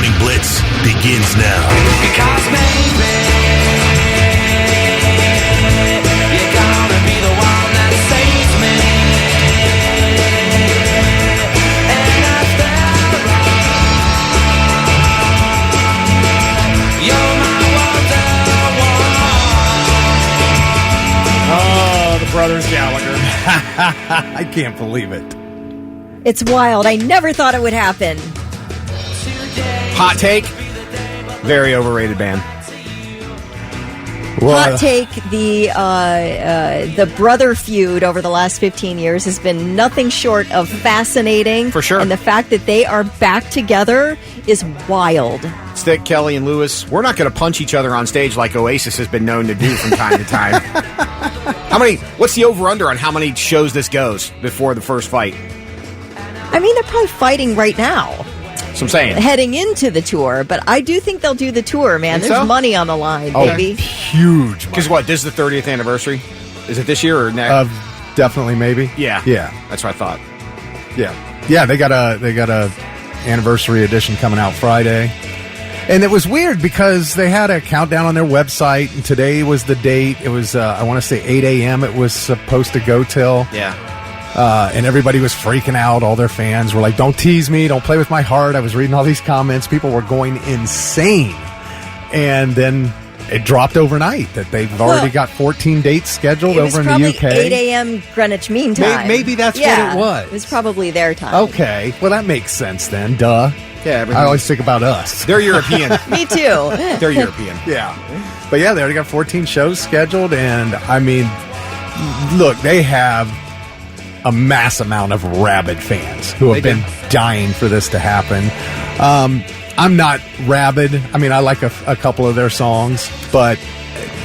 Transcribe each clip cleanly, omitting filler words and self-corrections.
Morning Blitz begins now. Because maybe you're gonna be the one that saves me. And after all, you're my Oh, wonder the Brothers Gallagher. I can't believe it. It's wild. I never thought it would happen. Hot take. Very overrated band. Hot take, the brother feud over the last 15 years has been nothing short of fascinating. For sure. And the fact that they are back together is wild. Stick, Kelly, and Lewis, we're not going to punch each other on stage like Oasis has been known to do from time to time. What's the over-under on how many shows this goes before the first fight? I mean, they're probably fighting right now. So I'm saying. Heading into the tour, but I do think they'll do the tour, man. Think There's so? money on the line, Oh, baby. huge. Because what, this is the 30th anniversary? Is it this year or next? Definitely, maybe. Yeah. That's what I thought. Yeah. They got a anniversary edition coming out Friday, and it was weird because they had a countdown on their website, and today was the date. It was I want to say 8 a.m. It was supposed to go till. Yeah. And everybody was freaking out. All their fans were like, "Don't tease me! Don't play with my heart!" I was reading all these comments. People were going insane, and then it dropped overnight that they've already got 14 dates scheduled over in the UK. It was probably 8 a.m. Greenwich Mean Time. Maybe that's what it was. It was probably their time. Okay, well that makes sense then. Duh. Yeah, I always think about us. They're European. Me too. They're European. Yeah. But yeah, they already got 14 shows scheduled, and I mean, look, they have a mass amount of rabid fans who have been dying for this to happen. I'm not rabid. I mean, I like a couple of their songs, but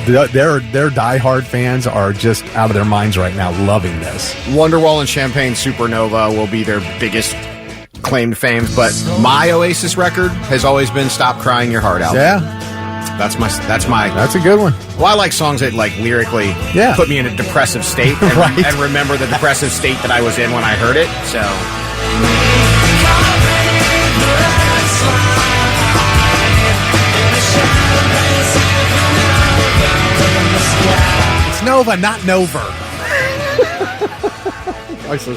their diehard fans are just out of their minds right now, loving this. Wonderwall and Champagne Supernova will be their biggest claimed fame, but my Oasis record has always been "Stop Crying Your Heart Out." Yeah, that's a good one. Well, I like songs that like lyrically put me in a depressive state and, and remember the depressive state that I was in when I heard it. So it's Nova, not Nova. It's a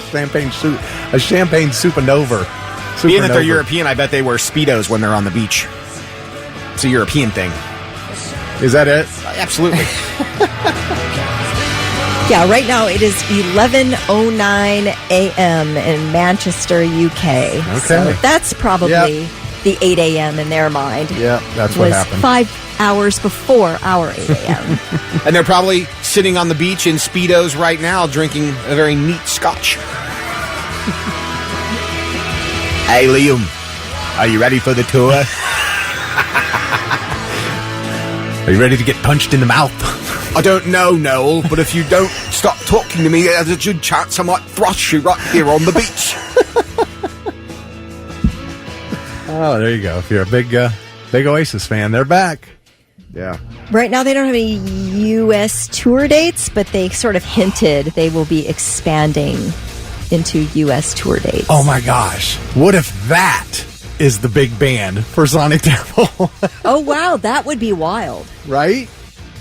champagne supernova. Being that they're European, I bet they wear Speedos when they're on the beach. It's a European thing. Is that it? Absolutely. Yeah, right now it is 11:09 a.m. in Manchester, UK. Okay. So that's probably the 8 a.m. in their mind. Yeah, that's what happened. 5 hours before our 8 a.m. And they're probably sitting on the beach in Speedos right now drinking a very neat scotch. Hey, Liam, are you ready for the tour? Are you ready to get punched in the mouth? I don't know, Noel, but if you don't stop talking to me, there's a good chance I might thrash you right here on the beach. Oh, there you go. If you're a big Oasis fan, they're back. Yeah. Right now they don't have any U.S. tour dates, but they sort of hinted they will be expanding into U.S. tour dates. Oh my gosh. What if that is the big band for Sonic Temple? Oh, wow. That would be wild. Right?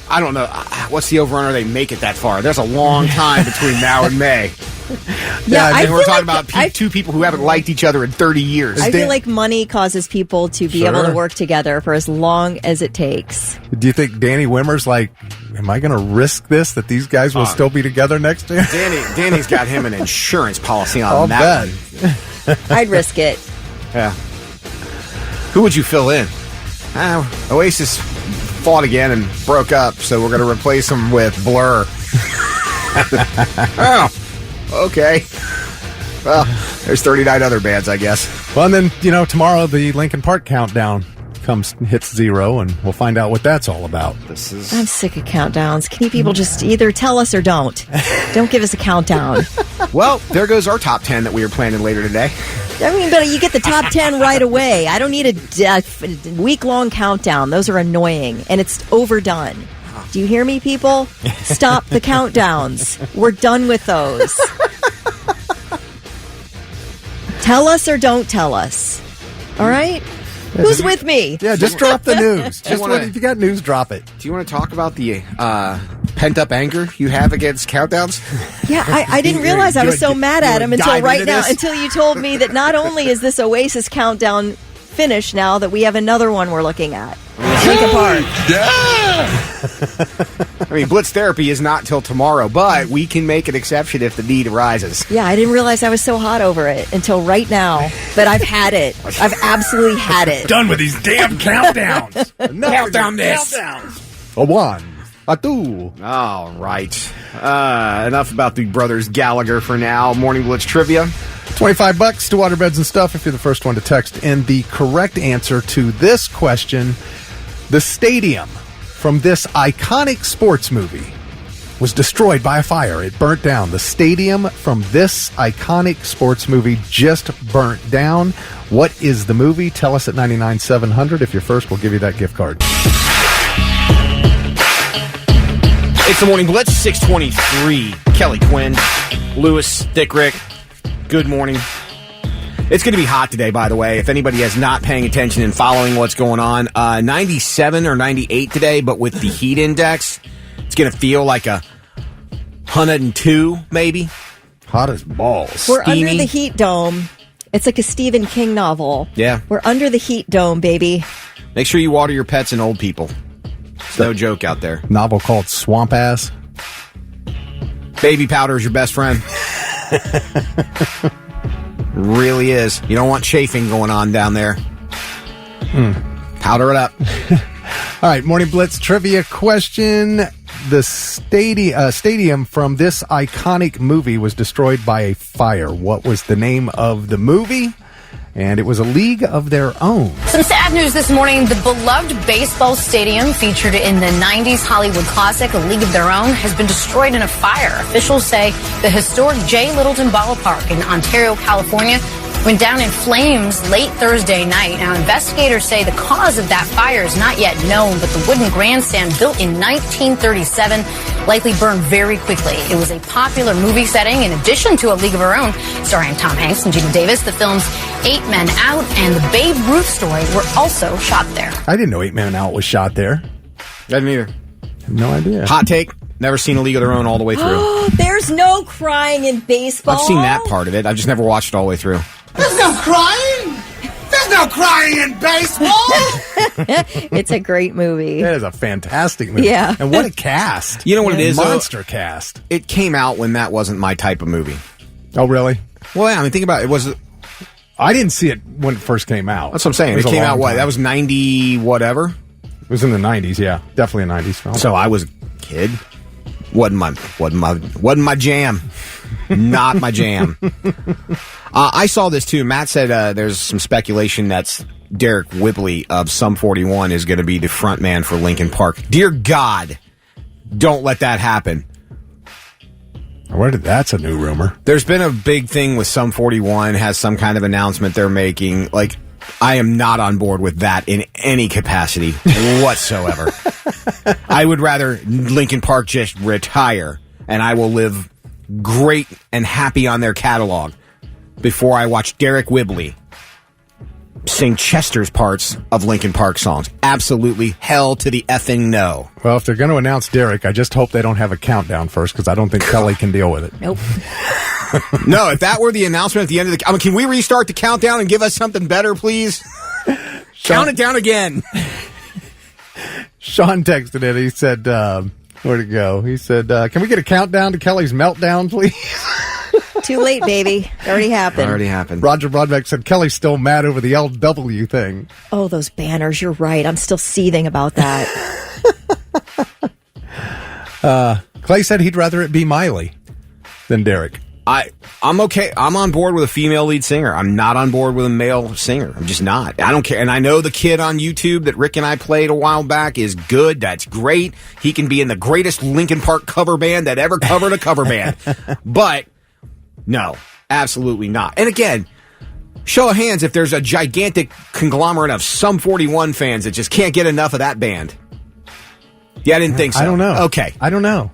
I don't know. What's the over-under they make it that far? There's a long time between now and May. Yeah, I we're talking like about two people who haven't liked each other in 30 years. I feel like money causes people to be able to work together for as long as it takes. Do you think Danny Wimmer's like, am I going to risk this, that these guys will still be together next year? Danny's got him an insurance policy on I'll that bet. I'd risk it. Yeah. Who would you fill in? Oasis fought again and broke up, so we're going to replace them with Blur. Oh, okay. Well, there's 39 other bands, I guess. Well, and then, tomorrow the Linkin Park countdown hits 0, and we'll find out what that's all about. I'm sick of countdowns. Can you people just either tell us or don't? Don't give us a countdown. Well, there goes our top 10 that we were planning later today. I mean, but you get the top 10 right away. I don't need a week-long countdown. Those are annoying, and it's overdone. Do you hear me, people? Stop the countdowns. We're done with those. Tell us or don't tell us. All right? Who's with me? Yeah, just drop the news. Do you wanna- If you got news, drop it. Do you want to talk about the pent-up anger you have against countdowns? Yeah, I didn't realize I was so mad at him until dive right into now, this? until you told me that not only is this Oasis countdown finished now, that we have another one we're looking at. Linkin Park. I mean, Blitz therapy is not till tomorrow, but we can make an exception if the need arises. Yeah, I didn't realize I was so hot over it until right now. But I've had it. I've absolutely had it. Done with these damn countdowns. Countdown this. A one, a two. All right. Enough about the Brothers Gallagher for now. Morning Blitz trivia. $25 to Waterbeds and Stuff if you're the first one to text. And the correct answer to this question, the stadium from this iconic sports movie was destroyed by a fire. It burnt down. The stadium from this iconic sports movie just burnt down. What is the movie? Tell us at 99-700. If you're first, we'll give you that gift card. It's the Morning Blitz, 623. Kelly Quinn, Lewis, Dick Rick. Good morning. It's going to be hot today, by the way. If anybody is not paying attention and following what's going on, 97 or 98 today, but with the heat index, it's going to feel like 102, maybe. Hot as balls. We're Steamy. under the heat dome. It's like a Stephen King novel. Yeah. We're under the heat dome, baby. Make sure you water your pets and old people. It's no joke out there. Novel called Swamp Ass. Baby powder is your best friend. Really is. You don't want chafing going on down there. Powder it up. All right, Morning Blitz trivia question. The stadium from this iconic movie was destroyed by a fire. What was the name of the movie? And it was A League of Their Own. Some sad news this morning. The beloved baseball stadium featured in the 90s Hollywood classic, A League of Their Own, has been destroyed in a fire. Officials say the historic J. Littleton Ballpark in Ontario, California, went down in flames late Thursday night. Now, investigators say the cause of that fire is not yet known, but the wooden grandstand built in 1937 likely burned very quickly. It was a popular movie setting in addition to A League of Our Own, starring Tom Hanks and Gina Davis. The film's 8 Men Out and the Babe Ruth story were also shot there. I didn't know 8 Men Out was shot there. I didn't either. No idea. Hot take. Never seen A League of Their Own all the way through. There's no crying in baseball. I've seen that part of it. I've just never watched it all the way through. There's no crying! There's no crying in baseball! It's a great movie. That is a fantastic movie. Yeah. And what a cast. You know what it is, though? Monster cast. It came out when that wasn't my type of movie. Oh, really? Well, yeah, I mean, think about it. It was... I didn't see it when it first came out. That's what I'm saying. It was a came out, long what? time. That was 90 whatever? It was in the 90s, yeah. Definitely a 90s film. So I was a kid. Wasn't my jam. Not my jam. I saw this too. Matt said there's some speculation that's Derek Whibley of Sum 41 is going to be the front man for Linkin Park. Dear God, don't let that happen. That's a new rumor. There's been a big thing with Sum 41, has some kind of announcement they're making. Like, I am not on board with that in any capacity whatsoever. I would rather Linkin Park just retire, and I will live great and happy on their catalog before I watch Derek Whibley sing Chester's parts of Linkin Park songs. Absolutely hell to the effing no. Well, if they're going to announce Derek, I just hope they don't have a countdown first, because I don't think Kelly can deal with it. Nope. No, if that were the announcement at the end of the... I mean, can we restart the countdown and give us something better, please? Count it down again. Sean texted it. He said, where'd it go? He said, can we get a countdown to Kelly's meltdown, please? Too late, baby. It already happened. Already happened. Roger Broadbeck said, Kelly's still mad over the LW thing. Oh, those banners. You're right. I'm still seething about that. Clay said he'd rather it be Miley than Derek. I'm okay. I'm on board with a female lead singer. I'm not on board with a male singer. I'm just not. I don't care. And I know the kid on YouTube that Rick and I played a while back is good. That's great. He can be in the greatest Linkin Park cover band that ever covered a cover band. But no, absolutely not. And again, show of hands if there's a gigantic conglomerate of Sum 41 fans that just can't get enough of that band. Yeah, I didn't think so. I don't know. Okay. I don't know.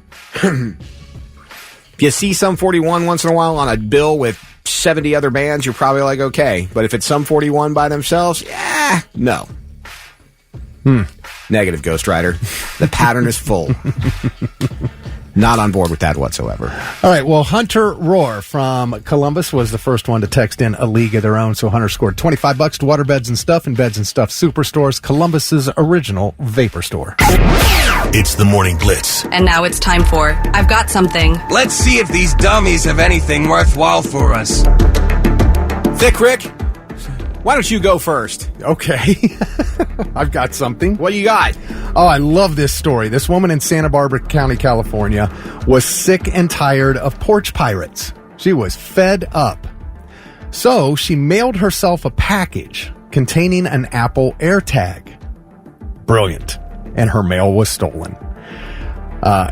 If you see Sum 41 once in a while on a bill with 70 other bands, you're probably like, okay. But if it's Sum 41 by themselves, yeah, No. Negative, Ghost Rider. The pattern is full. Not on board with that whatsoever. All right, well, Hunter Rohr from Columbus was the first one to text in a league of their own, so Hunter scored $25 to Waterbeds and Stuff and Beds and Stuff Superstores, Columbus's original vapor store. It's the Morning Blitz. And now it's time for I've Got Something. Let's see if these dummies have anything worthwhile for us. Thick Rick, why don't you go first? Okay. I've got something. What do you got? Oh, I love this story. This woman in Santa Barbara County, California, was sick and tired of porch pirates. She was fed up. So she mailed herself a package containing an Apple AirTag. Brilliant. And her mail was stolen,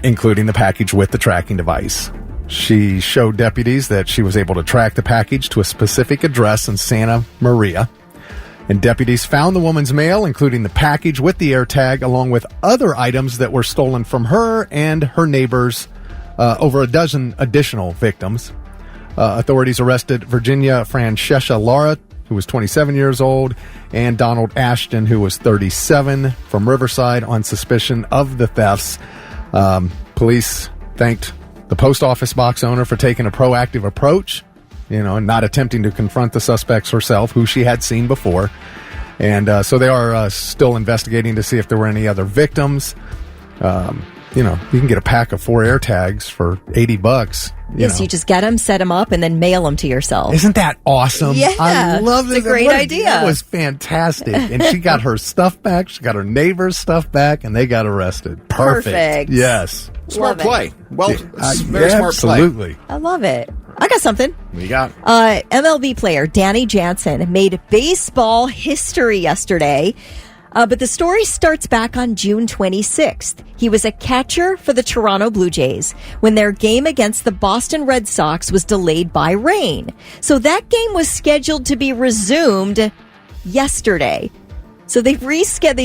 including the package with the tracking device. She showed deputies that she was able to track the package to a specific address in Santa Maria. And deputies found the woman's mail, including the package with the AirTag, along with other items that were stolen from her and her neighbors, over a dozen additional victims. Authorities arrested Virginia Francesca Lara, who was 27 years old, and Donald Ashton, who was 37, from Riverside on suspicion of the thefts. Police thanked the post office box owner for taking a proactive approach, and not attempting to confront the suspects herself, who she had seen before. And so they are still investigating to see if there were any other victims. You can get a pack of 4 AirTags for $80. Yes, you just get them, set them up, and then mail them to yourself. Isn't that awesome? Yeah, I love this. it's a great idea. That was fantastic. And she got her stuff back. She got her neighbor's stuff back, and they got arrested. Perfect. Yes. Smart Love play. it. Well, very smart play. Absolutely. I love it. I got something. What you got? MLB player Danny Jansen made baseball history yesterday. But the story starts back on June 26th. He was a catcher for the Toronto Blue Jays when their game against the Boston Red Sox was delayed by rain. So that game was scheduled to be resumed yesterday. So they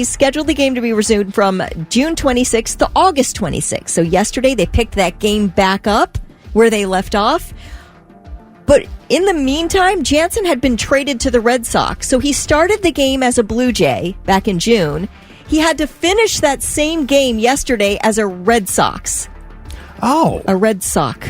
scheduled the game to be resumed from June 26th to August 26th. So yesterday they picked that game back up where they left off. But in the meantime, Jansen had been traded to the Red Sox. So he started the game as a Blue Jay back in June. He had to finish that same game yesterday as a Red Sox. Oh. A Red Sox.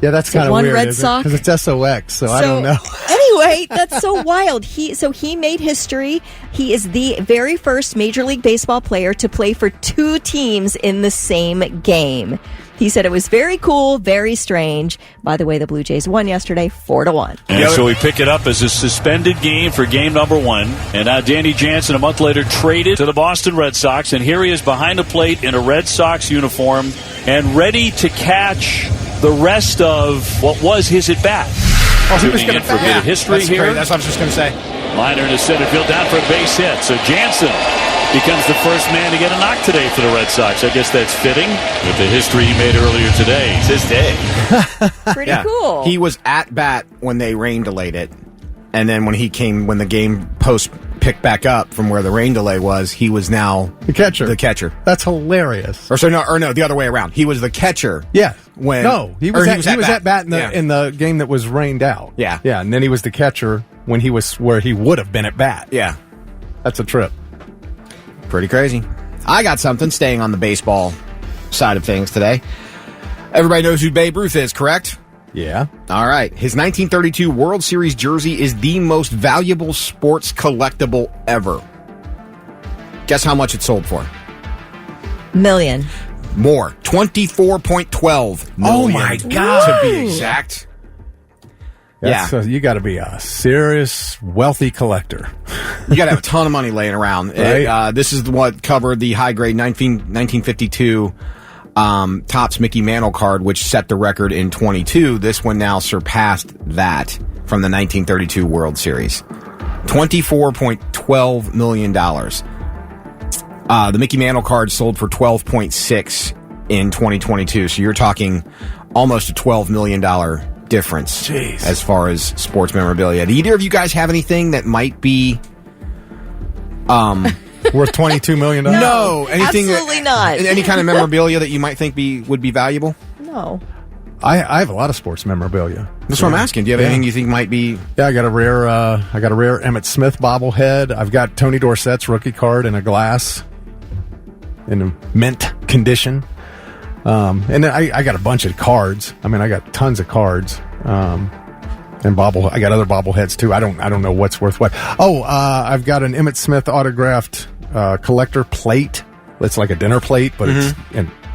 Yeah, that's kind of one weird. Red Sox? Because it's SOX, so I don't know. Anyway, that's so wild. He made history. He is the very first Major League Baseball player to play for 2 teams in the same game. He said it was very cool, very strange. By the way, the Blue Jays won yesterday 4-1. And so we pick it up as a suspended game for game number 1. And now Danny Jansen, a month later, traded to the Boston Red Sox. And here he is behind the plate in a Red Sox uniform and ready to catch the rest of what was his at-bat. Oh, he was Tuning in for a bit of history that's here. Great. That's what I was just going to say. Liner into center field, down for a base hit. So Jansen becomes the first man to get a knock today for the Red Sox. I guess that's fitting with the history he made earlier today. It's his day. Pretty cool. He was at bat when they rain delayed it. And then when the game post picked back up from where the rain delay was, he was now The catcher. That's hilarious. Or no, the other way around. He was the catcher. Yeah. He was at bat in Yeah. in the game that was rained out. Yeah. Yeah, and then he was the catcher when he was where he would have been at bat. Yeah. That's a trip. Pretty crazy. I got something staying on the baseball side of things today. Everybody knows who Babe Ruth is, correct? Yeah. All right. His 1932 World Series jersey is the most valuable sports collectible ever. Guess how much it sold for? Million. More. $24.12 million. Oh, my God. To be exact. You got to be a serious wealthy collector. You got to have a ton of money laying around. Right. This is what covered the high grade 1952 Topps Mickey Mantle card, which set the record in 22. This one now surpassed that from the 1932 World Series. $24.12 million. The Mickey Mantle card sold for $12.6 in 2022. So you're talking almost a $12 million difference. Jeez. As far as sports memorabilia. Do either of you guys have anything that might be Worth $22 million? No, anything absolutely not. Any kind of memorabilia that you might think would be valuable? No. I have a lot of sports memorabilia. That's what I'm asking. Do you have anything you think might be? Yeah, I got a rare Emmitt Smith bobblehead. I've got Tony Dorsett's rookie card in a glass, in a mint condition. And then I got a bunch of cards. I mean, I got tons of cards. And I got other bobbleheads too. I don't know what's worth what. I've got an Emmitt Smith autographed collector plate. It's like a dinner plate, but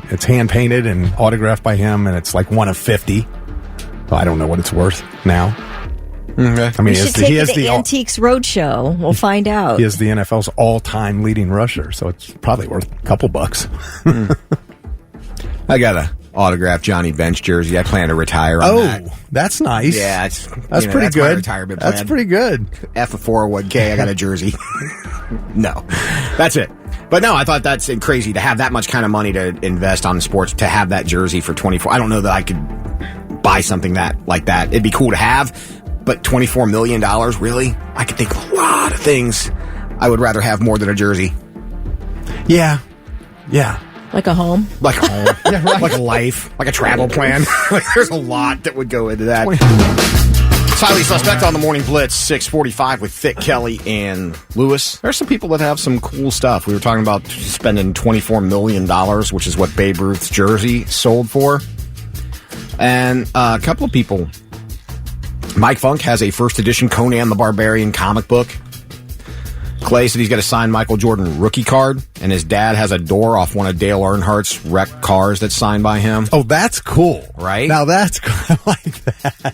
it's hand painted and autographed by him, and it's like one of 50. I don't know what it's worth now. Okay. I mean, he has the Antiques Roadshow. We'll find out. He is the NFL's all-time leading rusher, so it's probably worth a couple bucks. I got a autographed Johnny Bench jersey. I plan to retire on that. Oh, that's nice. Yeah, that's pretty good. My retirement plan. That's pretty good. F a 401k. I got a jersey. No, that's it. But no, I thought that's crazy to have that much kind of money to invest on sports, to have that jersey for 24. I don't know that I could buy something like that. It'd be cool to have, but $24 million, really? I could think of a lot of things I would rather have more than a jersey. Yeah. Like a home? Like a home. Yeah, right. Like a life. Like a travel plan. There's a lot that would go into that. It's Highly Suspect on the Morning Blitz, 6:45 with Thick, Kelly, and Lewis. There's some people that have some cool stuff. We were talking about spending $24 million, which is what Babe Ruth's jersey sold for. And a couple of people. Mike Funk has a first edition Conan the Barbarian comic book. Clay said he's got a signed Michael Jordan rookie card, and his dad has a door off one of Dale Earnhardt's wrecked cars that's signed by him. Oh, that's cool. Right? Now that's cool. I like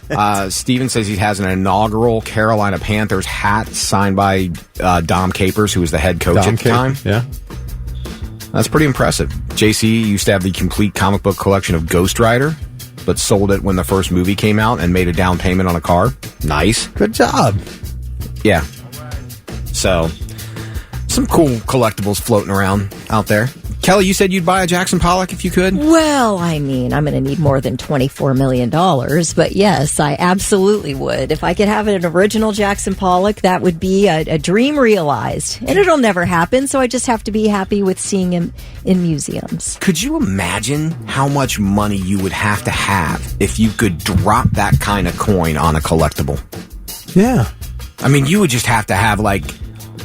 that. Steven says he has an inaugural Carolina Panthers hat signed by Dom Capers, who was the head coach at the time. Yeah. That's pretty impressive. JC used to have the complete comic book collection of Ghost Rider, but sold it when the first movie came out and made a down payment on a car. Nice. Good job. Yeah. So, some cool collectibles floating around out there. Kelly, you said you'd buy a Jackson Pollock if you could? Well, I mean, I'm going to need more than $24 million, but yes, I absolutely would. If I could have an original Jackson Pollock, that would be a dream realized. And it'll never happen, so I just have to be happy with seeing him in museums. Could you imagine how much money you would have to have if you could drop that kind of coin on a collectible? Yeah. I mean, you would just have to have, like,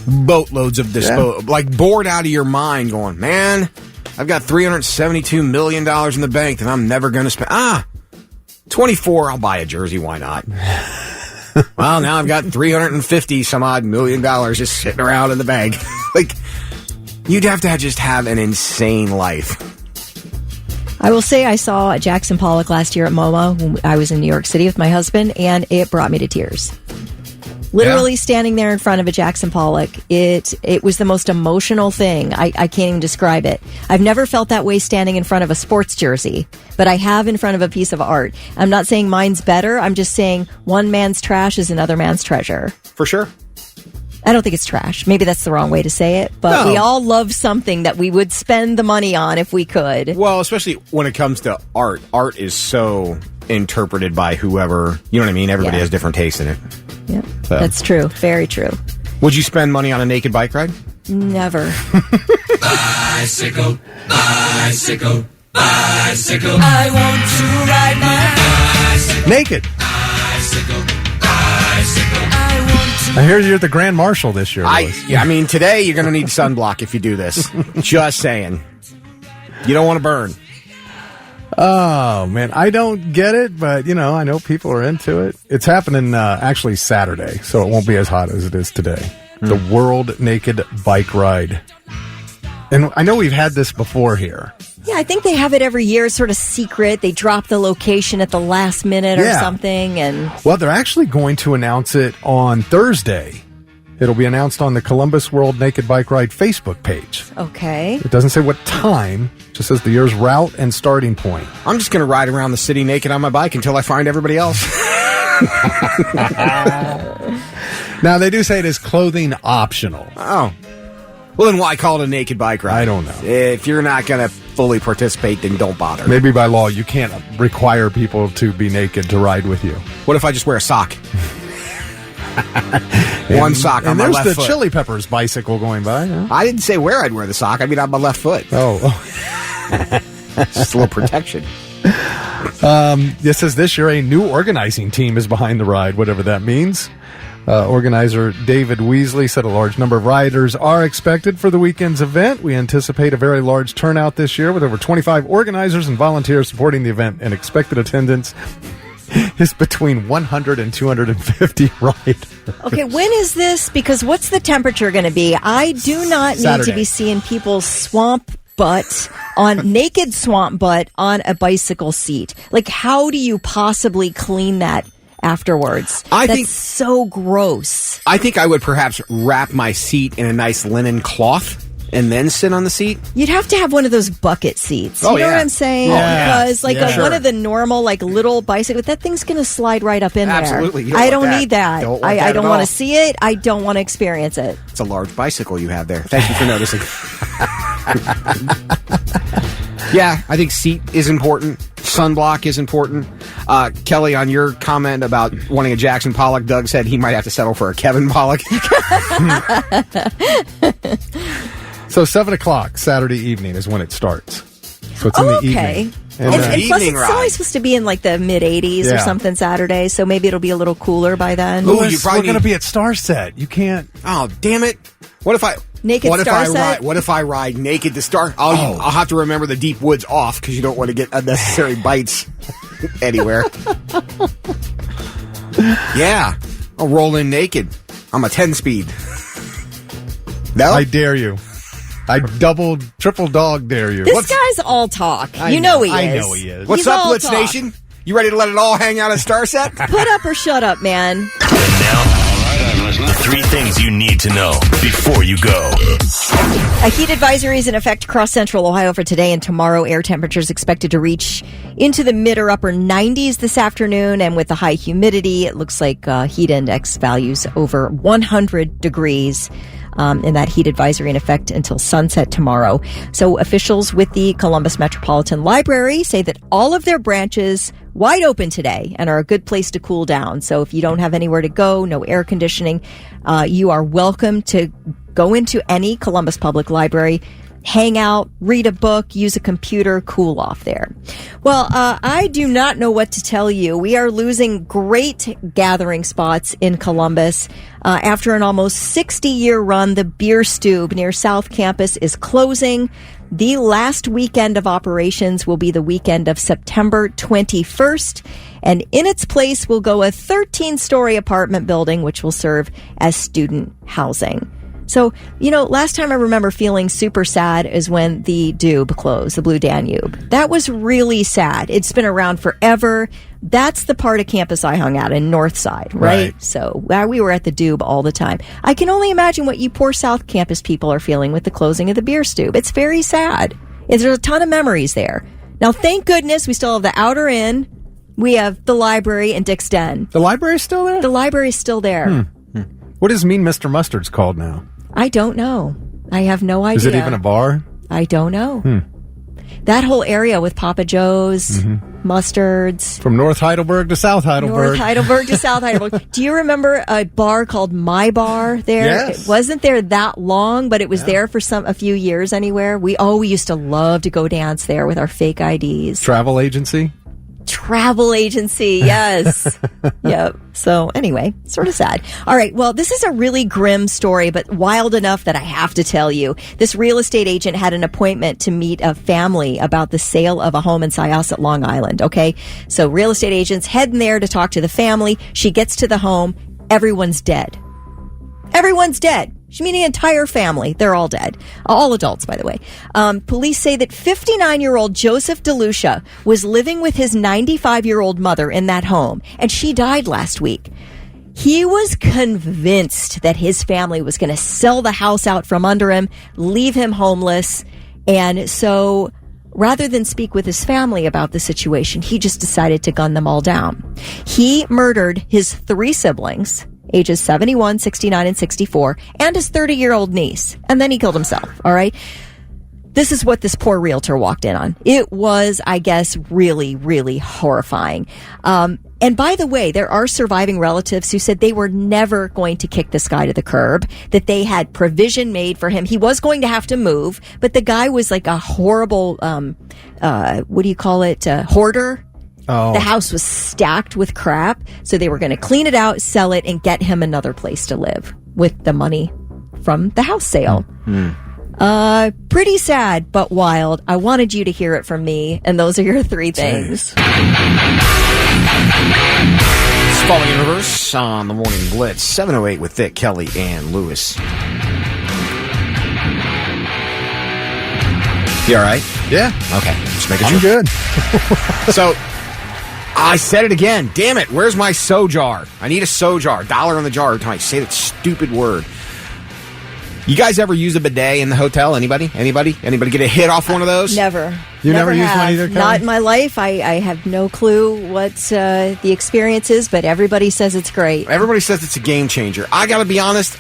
boatloads of like bored out of your mind going, man, I've got $372 million in the bank that I'm never going to spend. 24, I'll buy a jersey. Why not? Well, now I've got 350 some odd million dollars just sitting around in the bank. Like, you'd have to just have an insane life. I will say I saw Jackson Pollock last year at MoMA when I was in New York City with my husband, and it brought me to tears. Literally standing there in front of a Jackson Pollock, it was the most emotional thing. I can't even describe it. I've never felt that way standing in front of a sports jersey, but I have in front of a piece of art. I'm not saying mine's better. I'm just saying one man's trash is another man's treasure. For sure. I don't think it's trash. Maybe that's the wrong way to say it, but we all love something that we would spend the money on if we could. Well, especially when it comes to art. Art is so interpreted by whoever, you know what I mean? Everybody has different tastes in it. Yeah, that's true. Very true. Would you spend money on a naked bike ride? Never. Bicycle, bicycle, bicycle. I want to ride my bicycle. Naked. Bicycle, bicycle. I hear you're the Grand Marshal this year, Louis. I mean, today you're going to need sunblock if you do this. Just saying. You don't want to burn. Oh, man. I don't get it, but, I know people are into it. It's happening actually Saturday, so it won't be as hot as it is today. The World Naked Bike Ride. And I know we've had this before here. Yeah, I think they have it every year. It's sort of secret. They drop the location at the last minute or something. Well, they're actually going to announce it on Thursday. It'll be announced on the Columbus World Naked Bike Ride Facebook page. Okay. It doesn't say what time. It just says the year's route and starting point. I'm just going to ride around the city naked on my bike until I find everybody else. Now, they do say it is clothing optional. Oh. Well, then why call it a naked bike ride? I don't know. If you're not going to fully participate, then don't bother. Maybe by law, you can't require people to be naked to ride with you. What if I just wear a sock? One sock on my left foot. There's the Chili Peppers bicycle going by. Yeah? I didn't say where I'd wear the sock. I mean on my left foot. Oh. Just a little protection. This says this year a new organizing team is behind the ride, whatever that means. Organizer David Weasley said a large number of riders are expected for the weekend's event. We anticipate a very large turnout this year with over 25 organizers and volunteers supporting the event, and expected attendance is between 100 and 250 riders. Okay, when is this? Because what's the temperature going to be? I do not need Saturday. to be seeing people's naked swamp butt on a bicycle seat. Like, how do you possibly clean that afterwards? That's so gross. I think I would perhaps wrap my seat in a nice linen cloth and then sit on the seat. You'd have to have one of those bucket seats. You know what I'm saying? Yeah. Because Sure. one of the normal little bicycle, that thing's going to slide right up in Absolutely. You there. I don't don't want need that. that. Don't want that I at don't all. want to see it. I don't want to experience it. It's a large bicycle you have there. Thank you for noticing. Yeah, I think seat is important. Sunblock is important. Kelly, on your comment about wanting a Jackson Pollock, Doug said he might have to settle for a Kevin Pollock. So 7 o'clock Saturday evening is when it starts. So it's in the okay. evening. And plus, evening it's ride. always supposed to be in the mid 80s or Yeah. something Saturday, so maybe it'll be a little cooler by then. Ooh, Louis, you probably we're going to need- be at Starset. You can't. Oh, damn it. What if I... Naked what if I Starset? ride? What if I ride naked to Star? I'll have to remember the deep woods off because you don't want to get unnecessary bites anywhere. Yeah, I'll roll in naked. I'm a 10-speed. No, I dare you. I triple dog dare you. This guy's all talk. I You know he is. I know he is. What's He's up, all Blitz talk. Nation? You ready to let it all hang out at Starset? Put up or shut up, man. And now, the 3 things you need to know before you go. A heat advisory is in effect across central Ohio for today and tomorrow. Air temperatures expected to reach into the mid or upper 90s this afternoon. And with the high humidity, it looks like heat index values over 100 degrees. And that heat advisory in effect until sunset tomorrow. So officials with the Columbus Metropolitan Library say that all of their branches wide open today and are a good place to cool down. So if you don't have anywhere to go, no air conditioning, you are welcome to go into any Columbus Public Library, hang out, read a book, use a computer, cool off there. Well, I do not know what to tell you. We are losing great gathering spots in Columbus. After an almost 60-year run, the Beer Stube near South Campus is closing. The last weekend of operations will be the weekend of September 21st. And in its place will go a 13-story apartment building, which will serve as student housing. So, last time I remember feeling super sad is when the Dube closed, the Blue Danube. That was really sad. It's been around forever. That's the part of campus I hung out in, North Side, right? So we were at the Dube all the time. I can only imagine what you poor South Campus people are feeling with the closing of the Beer Stube. It's very sad. There's a ton of memories there. Now, thank goodness we still have the Outer Inn. We have the library and Dick's Den. The library's still there? The library's still there. What is Mean Mr. Mustard's called now? I don't know. I have no idea. Is it even a bar? I don't know. That whole area with Papa Joe's, Mustards. From North Heidelberg to South Heidelberg. North Heidelberg to South Heidelberg. Do you remember a bar called My Bar there? Yes. It wasn't there that long, but it was there for a few years anywhere. We used to love to go dance there with our fake IDs. Travel agency? Travel agency, yes. Yep. So anyway, sort of sad. All right. Well, this is a really grim story, but wild enough that I have to tell you. This real estate agent had an appointment to meet a family about the sale of a home in Syosset, Long Island. Okay. So real estate agent's heading there to talk to the family. She gets to the home. Everyone's dead. Everyone's dead. She means the entire family. They're all dead. All adults, by the way. Police say that 59-year-old Joseph DeLucia was living with his 95-year-old mother in that home, and she died last week. He was convinced that his family was going to sell the house out from under him, leave him homeless, and so rather than speak with his family about the situation, he just decided to gun them all down. He murdered his 3 siblings, ages 71, 69, and 64, and his 30-year-old niece. And then he killed himself, all right? This is what this poor realtor walked in on. It was, I guess, really, really horrifying. And by the way, there are surviving relatives who said they were never going to kick this guy to the curb, that they had provision made for him. He was going to have to move, but the guy was like a horrible, what do you call it, hoarder. Oh. The house was stacked with crap, so they were going to clean it out, sell it, and get him another place to live with the money from the house sale. Pretty sad, but wild. I wanted you to hear it from me, and those are your 3 things. It's Falling in Reverse on the Morning Blitz. 7:08 with Thick, Kelly, and Lewis. You all right? Yeah. Okay. Just making sure. I'm good. So, I said it again. Damn it. Where's my so jar? I need a so jar. $1 on the jar every time I say that stupid word. You guys ever use a bidet in the hotel? Anybody? Anybody get a hit off one of those? Never. You never used one either, Kelly? Not in my life. I have no clue what the experience is, but everybody says it's great. Everybody says it's a game changer. I got to be honest,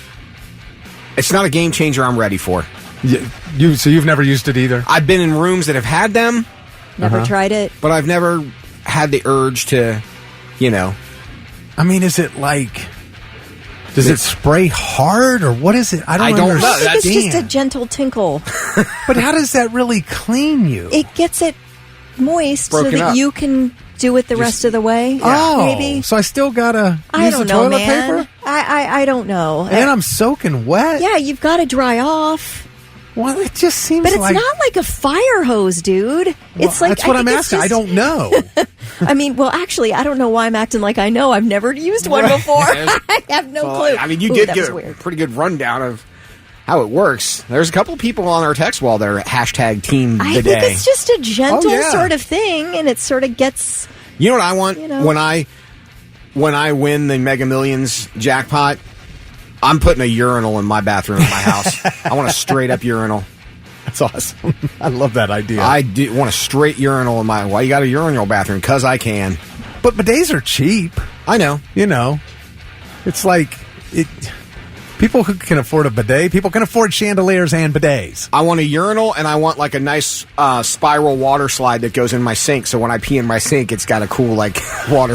it's not a game changer I'm ready for. So you've never used it either? I've been in rooms that have had them. Never tried it. But I've never had the urge to, I mean, is it like... Does it spray hard, or what is it? I don't know. I think it's just a gentle tinkle. But how does that really clean you? It gets it moist Broken so that up. you can do it the rest of the way. Oh, maybe. So I still gotta I use don't the know, toilet man. paper? I don't know. And I'm soaking wet? Yeah, you've got to dry off. Well, it just seems But it's like... not like a fire hose, dude. Well, It's like that's what I'm think it's asking. I don't know. I mean, well, actually, I don't know why I'm acting like I know. I've never used one before. I have no clue. I mean, you Ooh, did that get was a weird. pretty good rundown of how it works. There's a couple of people on our text wall that are hashtag team I bidet. think it's just a gentle Oh, yeah. sort of thing, and it sort of gets... You know what I want? You know. When I win the Mega Millions jackpot, I'm putting a urinal in my bathroom in my house. I want a straight up urinal. That's awesome. I love that idea. I do want a straight urinal in my... Why you got a urinal bathroom? Because I can. But bidets are cheap. I know. It's like... People who can afford a bidet, people can afford chandeliers and bidets. I want a urinal, and I want like a nice spiral water slide that goes in my sink. So when I pee in my sink, it's got a cool water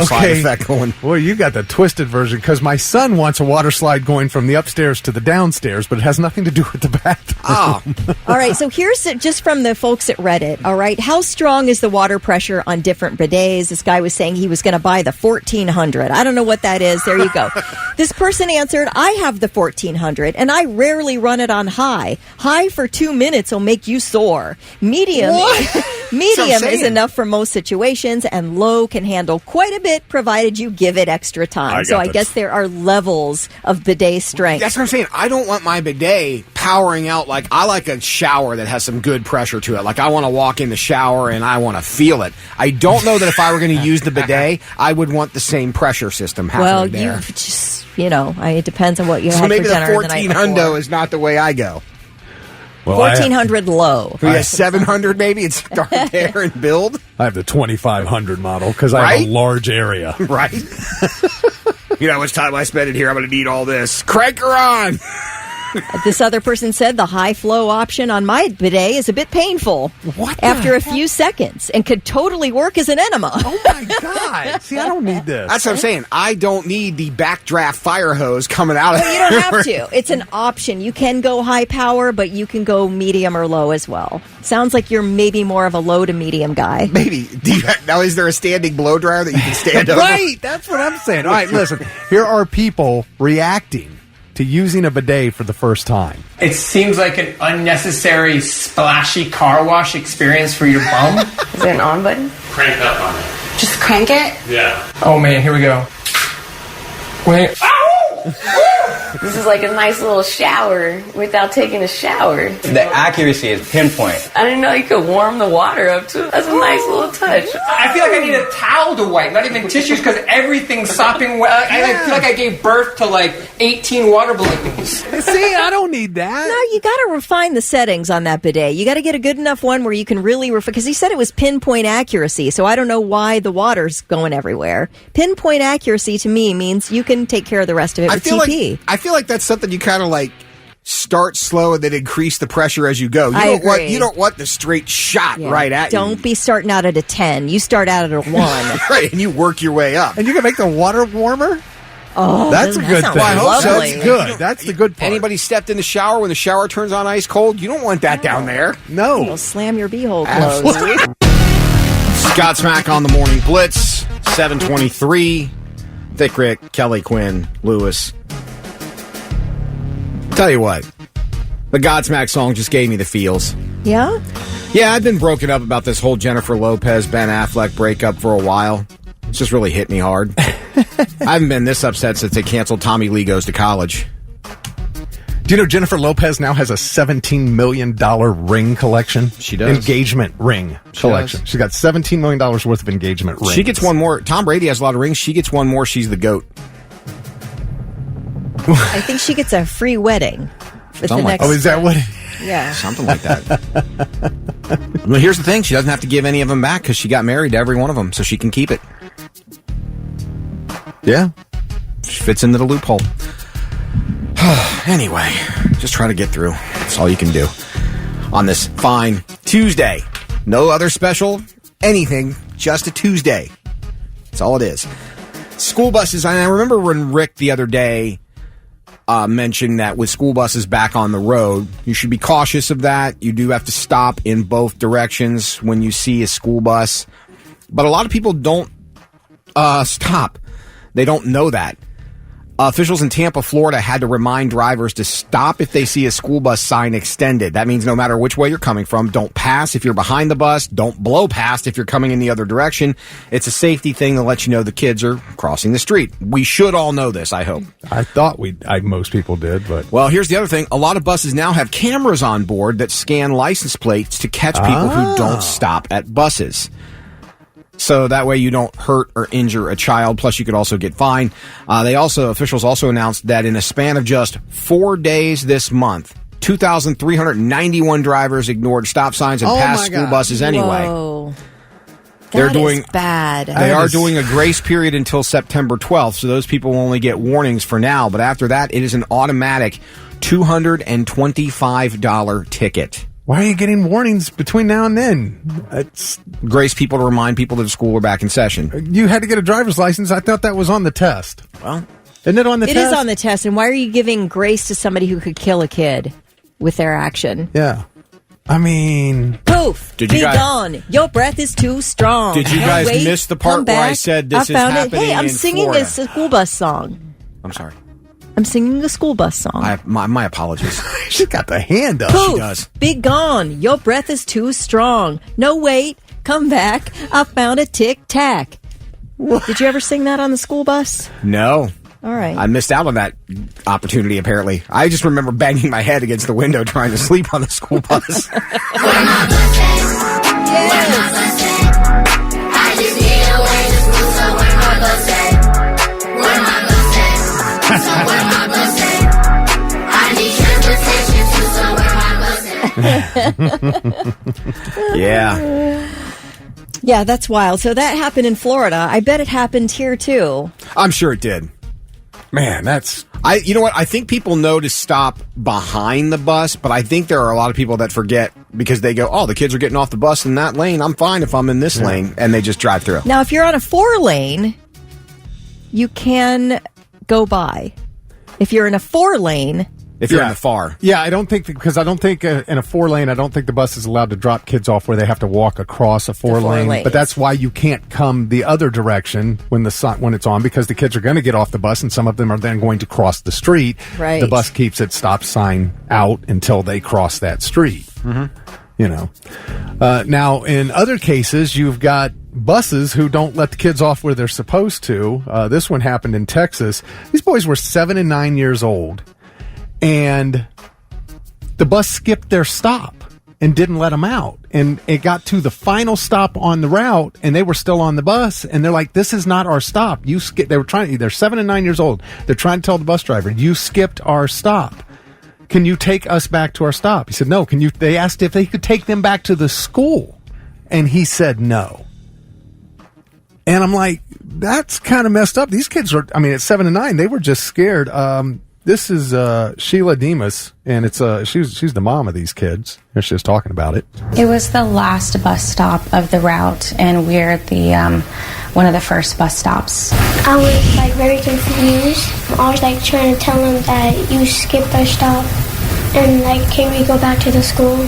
slide effect going. Well, you got the twisted version, because my son wants a water slide going from the upstairs to the downstairs, but it has nothing to do with the bathroom. Oh. All right, so here's just from the folks at Reddit. All right, how strong is the water pressure on different bidets? This guy was saying he was going to buy the 1400. I don't know what that is. There you go. This person answered, I have the 1400, and I rarely run it on high. High for 2 minutes will make you sore. Medium is enough for most situations, and low can handle quite a bit, provided you give it extra time. So I guess there are levels of bidet strength. That's what I'm saying. I don't want my bidet powering out. I like a shower that has some good pressure to it. I want to walk in the shower and I want to feel it. I don't know that if I were going to use the bidet, I would want the same pressure system happening there. Well, you just, it depends on what you had for maybe the dinner the night 1400 before. is not the way I go. Well, 1400 low. We have 700 maybe and start there and build. I have the 2500 model, because I have a large area. Right? You know how much time I spend in here? I'm going to need all this. Crank her on! This other person said the high flow option on my bidet is a bit painful after a few seconds and could totally work as an enema. Oh my God. See, I don't need this. That's what I'm saying. I don't need the backdraft fire hose coming out of Well, you don't have to. It's an option. You can go high power, but you can go medium or low as well. Sounds like you're maybe more of a low to medium guy. Maybe. Now, is there a standing blow dryer that you can stand over? Right. That's what I'm saying. All right, listen. Here are people reacting to using a bidet for the first time. It seems like an unnecessary, splashy car wash experience for your bum. Is there an on button? Crank up on it. Just crank it? Yeah. Oh man, here we go. Wait. This is like a nice little shower without taking a shower. The accuracy is pinpoint. I didn't know you could warm the water up too. That's a nice little touch. I feel like I need a towel to wipe, not even tissues, because everything's sopping wet. I feel like I gave birth to 18 water balloons. See, I don't need that. No, you got to refine the settings on that bidet. You got to get a good enough one where you can really refine, because he said it was pinpoint accuracy, so I don't know why the water's going everywhere. Pinpoint accuracy to me means you can take care of the rest of it with TP. I feel like that's something you kind of start slow and then increase the pressure as you go. You don't want the straight shot right at you. Don't be starting out at a 10. You start out at a 1. Right, and you work your way up. And you can make the water warmer? Oh, that's a good thing. Well, I hope so. That's good. That's the good part. Anybody stepped in the shower when the shower turns on ice cold? You don't want that down there. No. You'll slam your beehole closed. Godsmack on the Morning Blitz, 723. Thick Rick, Kelly Quinn, Lewis. Tell you what, the Godsmack song just gave me the feels. Yeah? Yeah, I've been broken up about this whole Jennifer Lopez, Ben Affleck breakup for a while. It's just really hit me hard. I haven't been this upset since they canceled Tommy Lee Goes to College. Do you know Jennifer Lopez now has a $17 million ring collection? She does. Engagement ring collection. She's got $17 million worth of engagement rings. She gets one more. Tom Brady has a lot of rings. She gets one more. She's the GOAT. I think she gets a free wedding. For the next, oh, is that what? Yeah. Something like that. Well, here's the thing. She doesn't have to give any of them back because she got married to every one of them, so she can keep it. Yeah. She fits into the loophole. Anyway, just try to get through. That's all you can do on this fine Tuesday. No other special anything, just a Tuesday. That's all it is. School buses, and I remember when Rick the other day mentioned that with school buses back on the road, you should be cautious of that. You do have to stop in both directions when you see a school bus. But a lot of people don't stop. They don't know that. Officials in Tampa, Florida had to remind drivers to stop if they see a school bus sign extended. That means no matter which way you're coming from, don't pass if you're behind the bus, don't blow past if you're coming in the other direction. It's a safety thing to let you know the kids are crossing the street. We should all know this, I hope. I thought most people did, but... Well, here's the other thing. A lot of buses now have cameras on board that scan license plates to catch people who don't stop at buses. So that way you don't hurt or injure a child. Plus, you could also get fined. Officials also announced that in a span of just 4 days this month, 2,391 drivers ignored stop signs and passed school buses anyway. Whoa. They're doing bad. They are doing a grace period until September 12th, so those people will only get warnings for now. But after that, it is an automatic $225 ticket. Why are you getting warnings between now and then? It's grace people to remind people that the school are back in session. You had to get a driver's license. I thought that was on the test. Well, isn't it on the test? It is on the test. And why are you giving grace to somebody who could kill a kid with their action? Yeah. I mean... Poof! Be gone! Your breath is too strong. Did you guys miss the part where I said this is happening Hey, I'm in singing Florida? a school bus song. I'm sorry. I'm singing a school bus song. My apologies. She got the hand up. Poof, she does. Be gone. Your breath is too strong. No, wait. Come back. I found a tic-tac. Did you ever sing that on the school bus? No. All right. I missed out on that opportunity, apparently. I just remember banging my head against the window trying to sleep on the school bus. Yeah. Yeah, that's wild. So that happened in Florida. I bet it happened here too. I'm sure it did. Man, that's... You know what? I think people know to stop behind the bus, but I think there are a lot of people that forget because they go, oh, the kids are getting off the bus in that lane. I'm fine if I'm in this lane. And they just drive through. Now, if you're on a 4-lane, you can go by. If you're in a 4-lane... If you're in the far. Yeah, I don't think, because I don't think in a 4-lane, I don't think the bus is allowed to drop kids off where they have to walk across a 4-lane. But that's why you can't come the other direction when it's on, because the kids are going to get off the bus and some of them are then going to cross the street. Right. The bus keeps its stop sign out until they cross that street. Mm-hmm. You know. Now, in other cases, you've got buses who don't let the kids off where they're supposed to. This one happened in Texas. These boys were 7 and 9 years old. And the bus skipped their stop and didn't let them out. And it got to the final stop on the route, and they were still on the bus. And they're like, "This is not our stop. You skip." They're 7 and 9 years old. They're trying to tell the bus driver, "You skipped our stop. Can you take us back to our stop?" He said, "No." They asked if they could take them back to the school, and he said no. And I'm like, that's kind of messed up. These kids are, at 7 and 9, they were just scared. This is Sheila Demas, and it's she's the mom of these kids. Here she was talking about it. It was the last bus stop of the route, and we're the one of the first bus stops. I was very confused. I was trying to tell him that you skipped our stop, and can we go back to the school?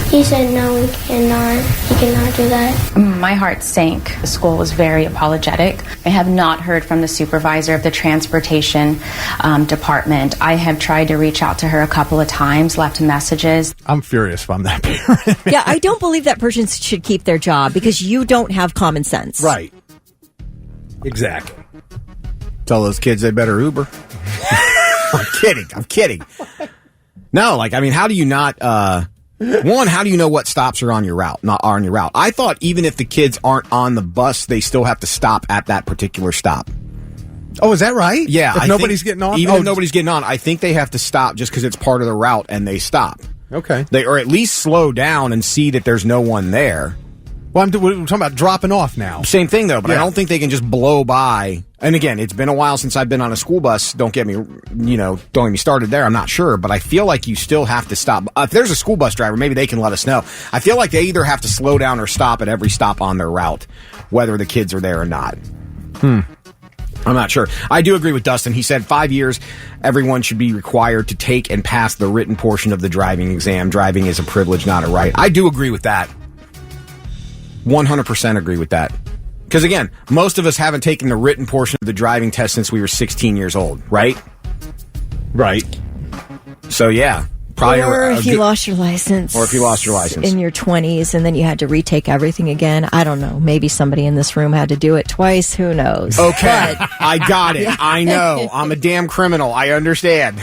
He said no, he cannot do that. My heart sank. The school was very apologetic. I have not heard from the supervisor of the transportation department. I have tried to reach out to her a couple of times, left messages. I'm furious if I'm that parent. Yeah, I don't believe that person should keep their job because you don't have common sense. Right. Exactly. Tell those kids they better Uber. I'm kidding. No, how do you not... One, how do you know what stops are on your route? I thought even if the kids aren't on the bus, they still have to stop at that particular stop. Oh, is that right? Yeah. If nobody's getting on? Even if nobody's getting on, I think they have to stop just because it's part of the route and they stop. Okay. Or at least slow down and see that there's no one there. Well, we're talking about dropping off now. Same thing, though, but I don't think they can just blow by. And again, it's been a while since I've been on a school bus. Don't get me started there. I'm not sure, but I feel like you still have to stop. If there's a school bus driver, maybe they can let us know. I feel like they either have to slow down or stop at every stop on their route, whether the kids are there or not. I'm not sure. I do agree with Dustin. He said 5 years, everyone should be required to take and pass the written portion of the driving exam. Driving is a privilege, not a right. I do agree with that. 100% agree with that. Because again, most of us haven't taken the written portion of the driving test since we were 16 years old, right? Right. So yeah, probably. Or if you lost your license. In your 20s and then you had to retake everything again. I don't know. Maybe somebody in this room had to do it twice. Who knows? Okay. I got it. I know. I'm a damn criminal. I understand.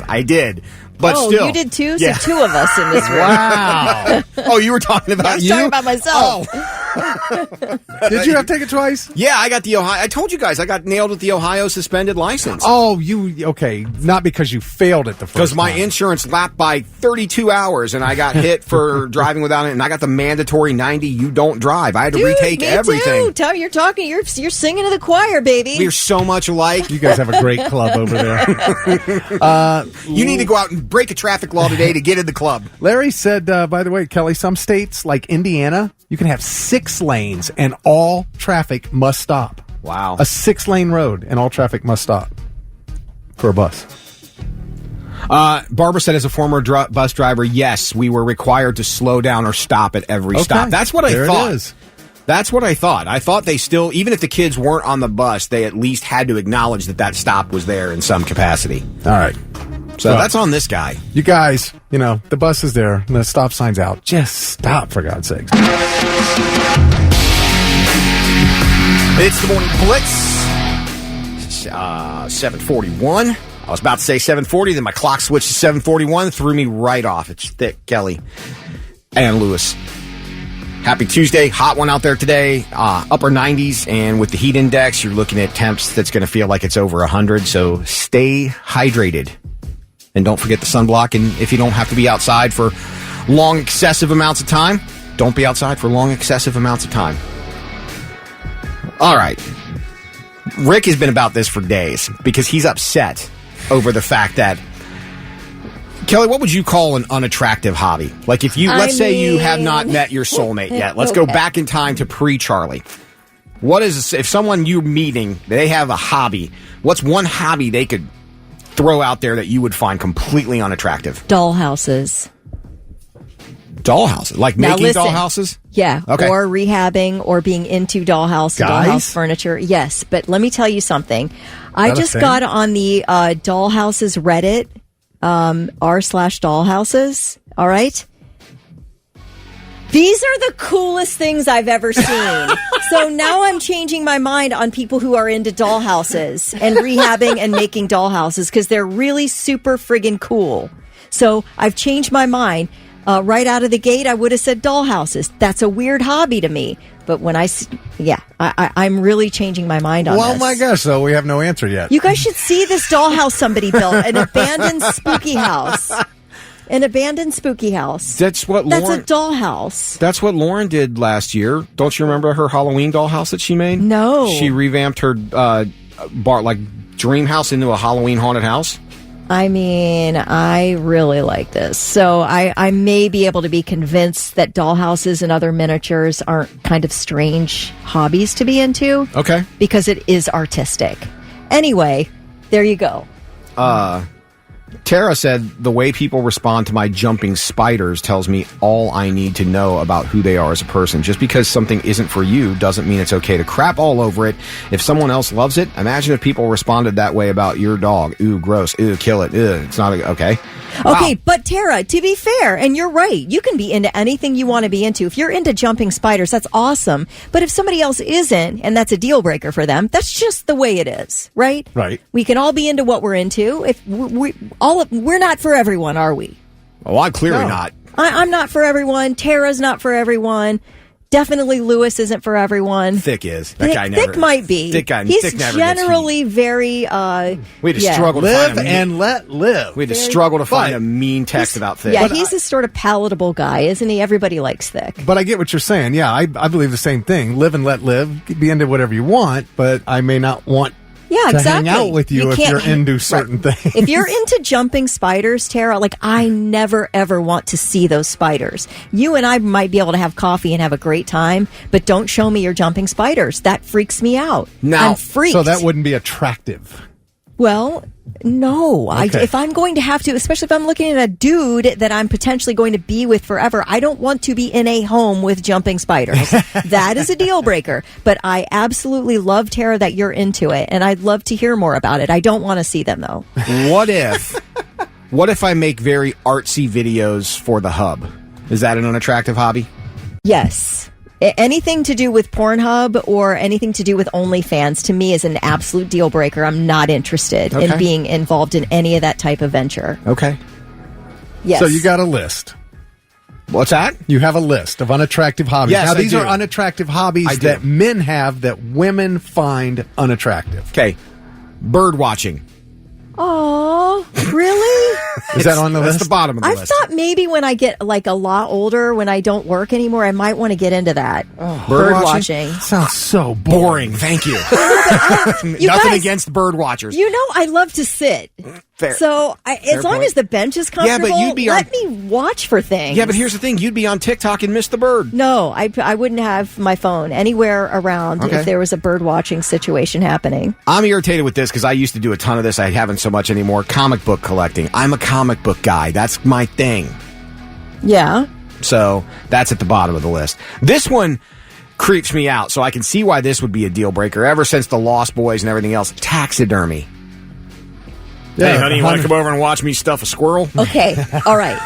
I did. But still. You did too? Yeah. So 2 of us in this room. Wow. Oh, you were talking about you? I was talking about myself. Did you have to take it twice? Yeah, I got the Ohio. I told you guys I got nailed with the Ohio suspended license. Oh, okay. Not because you failed it the first time. Because my insurance lapped by 32 hours and I got hit for driving without it, and I got the mandatory 90 you don't drive. I had to retake everything. Too. You're talking, you're singing to the choir, baby. We're so much alike. You guys have a great club over there. You need to go out and break a traffic law today to get in the club. Larry said, by the way, Kelly, some states like Indiana, you can have 6 lanes and all traffic must stop. Wow. A 6-lane road and all traffic must stop for a bus. Barbara said, as a former bus driver, yes, we were required to slow down or stop at every stop. That's what I thought. It is. That's what I thought. I thought they still, even if the kids weren't on the bus, they at least had to acknowledge that stop was there in some capacity. All right. So that's on this guy. You guys, the bus is there and the stop sign's out. Just stop, for God's sakes. It's the Morning Blitz. 7:41. I was about to say 7:40, then my clock switched to 7:41, threw me right off. It's thick, Kelly and Lewis. Happy Tuesday. Hot one out there today. Upper 90s, and with the heat index, you're looking at temps that's going to feel like it's over 100, so stay hydrated. And don't forget the sunblock, and if you don't have to be outside for long, excessive amounts of time, don't be outside for long, excessive amounts of time. All right. Rick has been about this for days because he's upset over the fact that... Kelly, what would you call an unattractive hobby? Like if you, let's say you have not met your soulmate yet. Let's go back in time to pre-Charlie. What is, if someone you're meeting, they have a hobby, what's one hobby they could throw out there that you would find completely unattractive? Dollhouses. Dollhouses? Like making dollhouses? Yeah. Okay. Or rehabbing or being into dollhouse furniture. Yes. But let me tell you something. I just got on the Dollhouses Reddit, r/dollhouses. All right. These are the coolest things I've ever seen. So now I'm changing my mind on people who are into dollhouses and rehabbing and making dollhouses because they're really super friggin' cool. So I've changed my mind. Right out of the gate, I would have said dollhouses. That's a weird hobby to me. But when I'm really changing my mind on this. Well, my gosh, so we have no answer yet. You guys should see this dollhouse somebody built. An abandoned spooky house. An abandoned spooky house. That's a dollhouse. That's what Lauren did last year. Don't you remember her Halloween dollhouse that she made? No. She revamped her dream house into a Halloween haunted house. I mean, I really like this. So I may be able to be convinced that dollhouses and other miniatures aren't kind of strange hobbies to be into. Okay. Because it is artistic. Anyway, there you go. Tara said, the way people respond to my jumping spiders tells me all I need to know about who they are as a person. Just because something isn't for you doesn't mean it's okay to crap all over it. If someone else loves it, imagine if people responded that way about your dog. Ooh, gross. Ooh, kill it. Ooh, it's not okay. Okay, but Tara, to be fair, and you're right, you can be into anything you want to be into. If you're into jumping spiders, that's awesome. But if somebody else isn't, and that's a deal breaker for them, that's just the way it is, right? Right. We can all be into what we're into. If we're not for everyone, are we? Oh, I'm clearly not. I'm not for everyone. Tara's not for everyone. Definitely Lewis isn't for everyone. Thick is. That guy never. Thick might be. Thick guy. He's Thick never generally very. we had to struggle to Live find and let live. We had to struggle to find a mean text about Thick. Yeah, he's a sort of palatable guy, isn't he? Everybody likes Thick. But I get what you're saying. Yeah, I believe the same thing. Live and let live. Be into whatever you want, but I may not want to hang out with you if you're into certain things. If you're into jumping spiders, Tara, like I never ever want to see those spiders. You and I might be able to have coffee and have a great time, but don't show me your jumping spiders. That freaks me out. Now, I'm freaked. So that wouldn't be attractive. Well, no. Okay. If I'm going to have to, especially if I'm looking at a dude that I'm potentially going to be with forever, I don't want to be in a home with jumping spiders. That is a deal breaker. But I absolutely love, Tara, that you're into it, and I'd love to hear more about it. I don't want to see them, though. What if I make very artsy videos for the hub? Is that an unattractive hobby? Yes. Anything to do with Pornhub or anything to do with OnlyFans, to me, is an absolute deal breaker. I'm not interested in being involved in any of that type of venture. Okay. Yes. So you got a list. What's that? You have a list of unattractive hobbies. Yes, now, these I are do. unattractive hobbies that men have that women find unattractive. Okay. Bird watching. Oh, really? Is that on the list? That's the bottom of the I list. thought maybe when I get like a lot older, when I don't work anymore, I might want to get into that. Bird watching. Sounds so boring. Thank you. You Nothing guys- against bird watchers. You know, I love to sit. Fair. So as long point. as the bench is Yeah, but comfortable, you'd be let me watch for things. Yeah, but here's the thing. You'd be on TikTok and miss the bird. No, I wouldn't have my phone anywhere around Okay. if there was a bird watching situation happening. I'm irritated with this because I used to do a ton of this. I haven't so much anymore. Comic book collecting. I'm a comic book guy. That's my thing. Yeah. So that's at the bottom of the list. This one creeps me out, so I can see why this would be a deal breaker. Ever since the Lost Boys and everything else, taxidermy. Yeah, hey, honey, you want to come over and watch me stuff a squirrel? Okay. All right.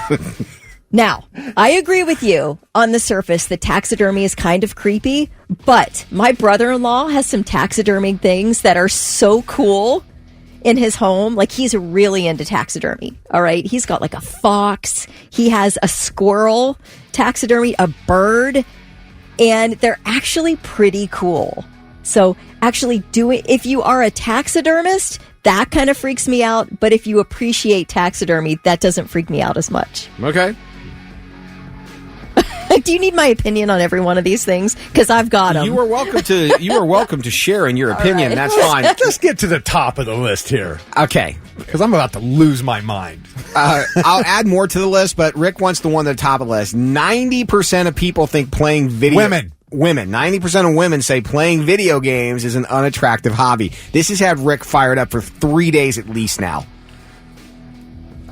Now, I agree with you on the surface that taxidermy is kind of creepy, but my brother-in-law has some taxidermy things that are so cool in his home. Like, he's really into taxidermy. All right. He's got like a fox. He has a squirrel taxidermy, a bird, and they're actually pretty cool. So actually if you are a taxidermist, that kind of freaks me out. But if you appreciate taxidermy, that doesn't freak me out as much. Okay. Do you need my opinion on every one of these things? Because I've got them. You are welcome to share in your opinion. right. That's fine. Let's get to the top of the list here. Okay. Because I'm about to lose my mind. I'll add more to the list, but Rick wants the one at the top of the list. 90% of people think playing video... Women. 90% of women say playing video games is an unattractive hobby. This has had Rick fired up for 3 days at least now.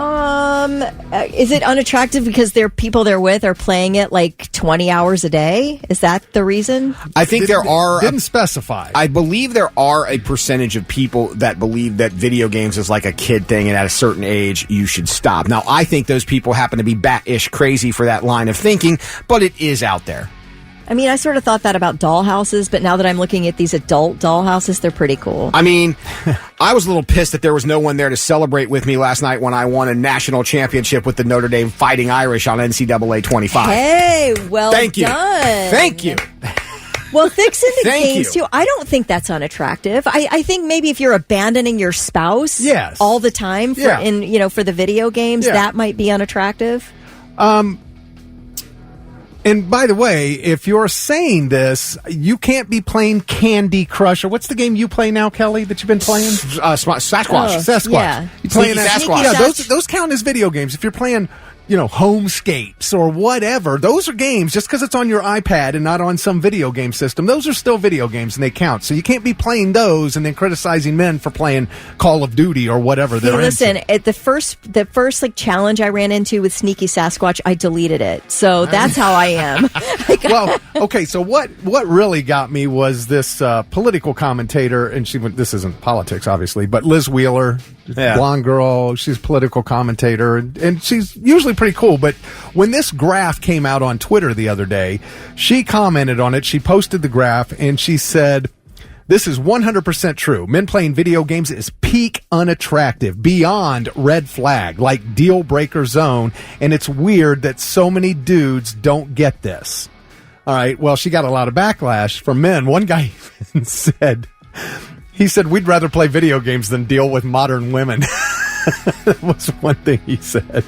Is it unattractive because people they're with are playing it like 20 hours a day? Is that the reason? I think Didn't specify. I believe there are a percentage of people that believe that video games is like a kid thing and at a certain age you should stop. Now, I think those people happen to be bat-ish crazy for that line of thinking, but it is out there. I mean, I sort of thought that about dollhouses, but now that I'm looking at these adult dollhouses, they're pretty cool. I mean, I was a little pissed that there was no one there to celebrate with me last night when I won a national championship with the Notre Dame Fighting Irish on NCAA 25. Hey, well Thank you. done. Thank you. Well, Thick's into Thank games, you. too. I don't think that's unattractive. I think maybe if you're abandoning your spouse all the time for the video games, that might be unattractive. And by the way, if you're saying this, you can't be playing Candy Crush, or what's the game you play now, Kelly, that you've been playing? Sasquatch. Sasquatch. Yeah. You playing that? Sasquatch. Yeah, those count as video games. If you're playing, Homescapes or whatever. Those are games. Just because it's on your iPad and not on some video game system, those are still video games and they count. So you can't be playing those and then criticizing men for playing Call of Duty or whatever they're listen, into. at the first challenge I ran into with Sneaky Sasquatch, I deleted it. So that's how I am. Well, okay, so what really got me was this political commentator, and this isn't politics, obviously, but Liz Wheeler, blonde girl, she's a political commentator, and she's usually pretty cool. But when this graph came out on Twitter the other day, she commented on it, she posted the graph, and she said, "This is 100% true. Men playing video games is peak unattractive, beyond red flag, like deal breaker zone, and it's weird that so many dudes don't get this." All right, well, she got a lot of backlash from men. One guy said, "We'd rather play video games than deal with modern women." That was one thing he said.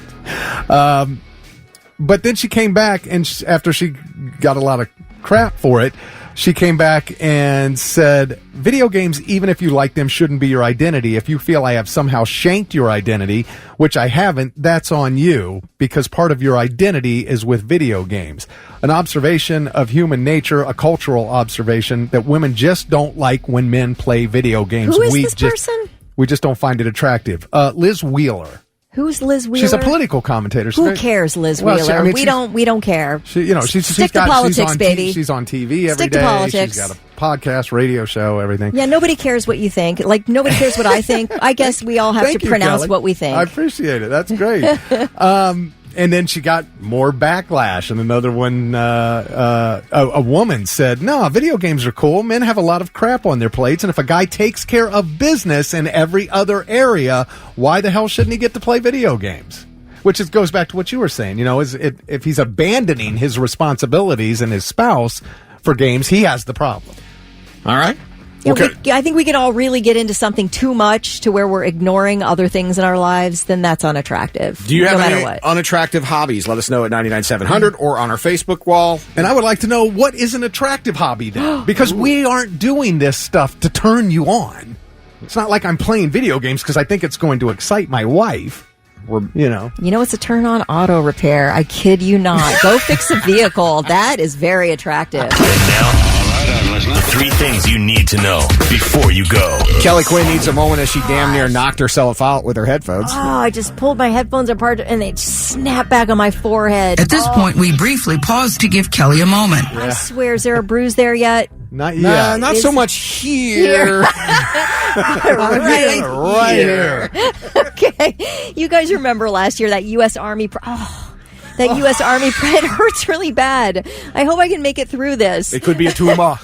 But then she came back, and after she got a lot of crap for it, she came back and said, "Video games, even if you like them, shouldn't be your identity. If you feel I have somehow shanked your identity, which I haven't, that's on you, because part of your identity is with video games. An observation of human nature, a cultural observation, that women just don't like when men play video games." Who is this person? We just don't find it attractive. Liz Wheeler. Who's Liz Wheeler? She's a political commentator. Who cares, Liz Wheeler? We don't care. Stick to politics, baby. She's on TV every Stick day. to politics. She's got a podcast, radio show, everything. Yeah, nobody cares what you think. Like, nobody cares what I think. I guess we all have to pronounce Kelly. what we think. I appreciate it. That's great. And then she got more backlash. And another one, a woman said, "No, video games are cool. Men have a lot of crap on their plates. And if a guy takes care of business in every other area, why the hell shouldn't he get to play video games?" Which goes back to what you were saying. If he's abandoning his responsibilities and his spouse for games, he has the problem. All right. I think we can all really get into something too much to where we're ignoring other things in our lives, then that's unattractive. Do you have any what. unattractive hobbies? Let us know at 99700 or on our Facebook wall. And I would like to know, what is an attractive hobby then? Because we aren't doing this stuff to turn you on. It's not like I'm playing video games because I think it's going to excite my wife. You know, it's a turn on auto repair. I kid you not. Go fix a vehicle. That is very attractive. Three things you need to know before you go. Kelly Quinn needs a moment as she damn near knocked herself out with her headphones. Oh, I just pulled my headphones apart and they snapped back on my forehead. At this point, we briefly paused to give Kelly a moment. I swear, is there a bruise there yet? Not yet. Not so much here. right here. Okay. You guys remember last year that U.S. Army... That U.S. Army pride hurts really bad. I hope I can make it through this. It could be a tumor.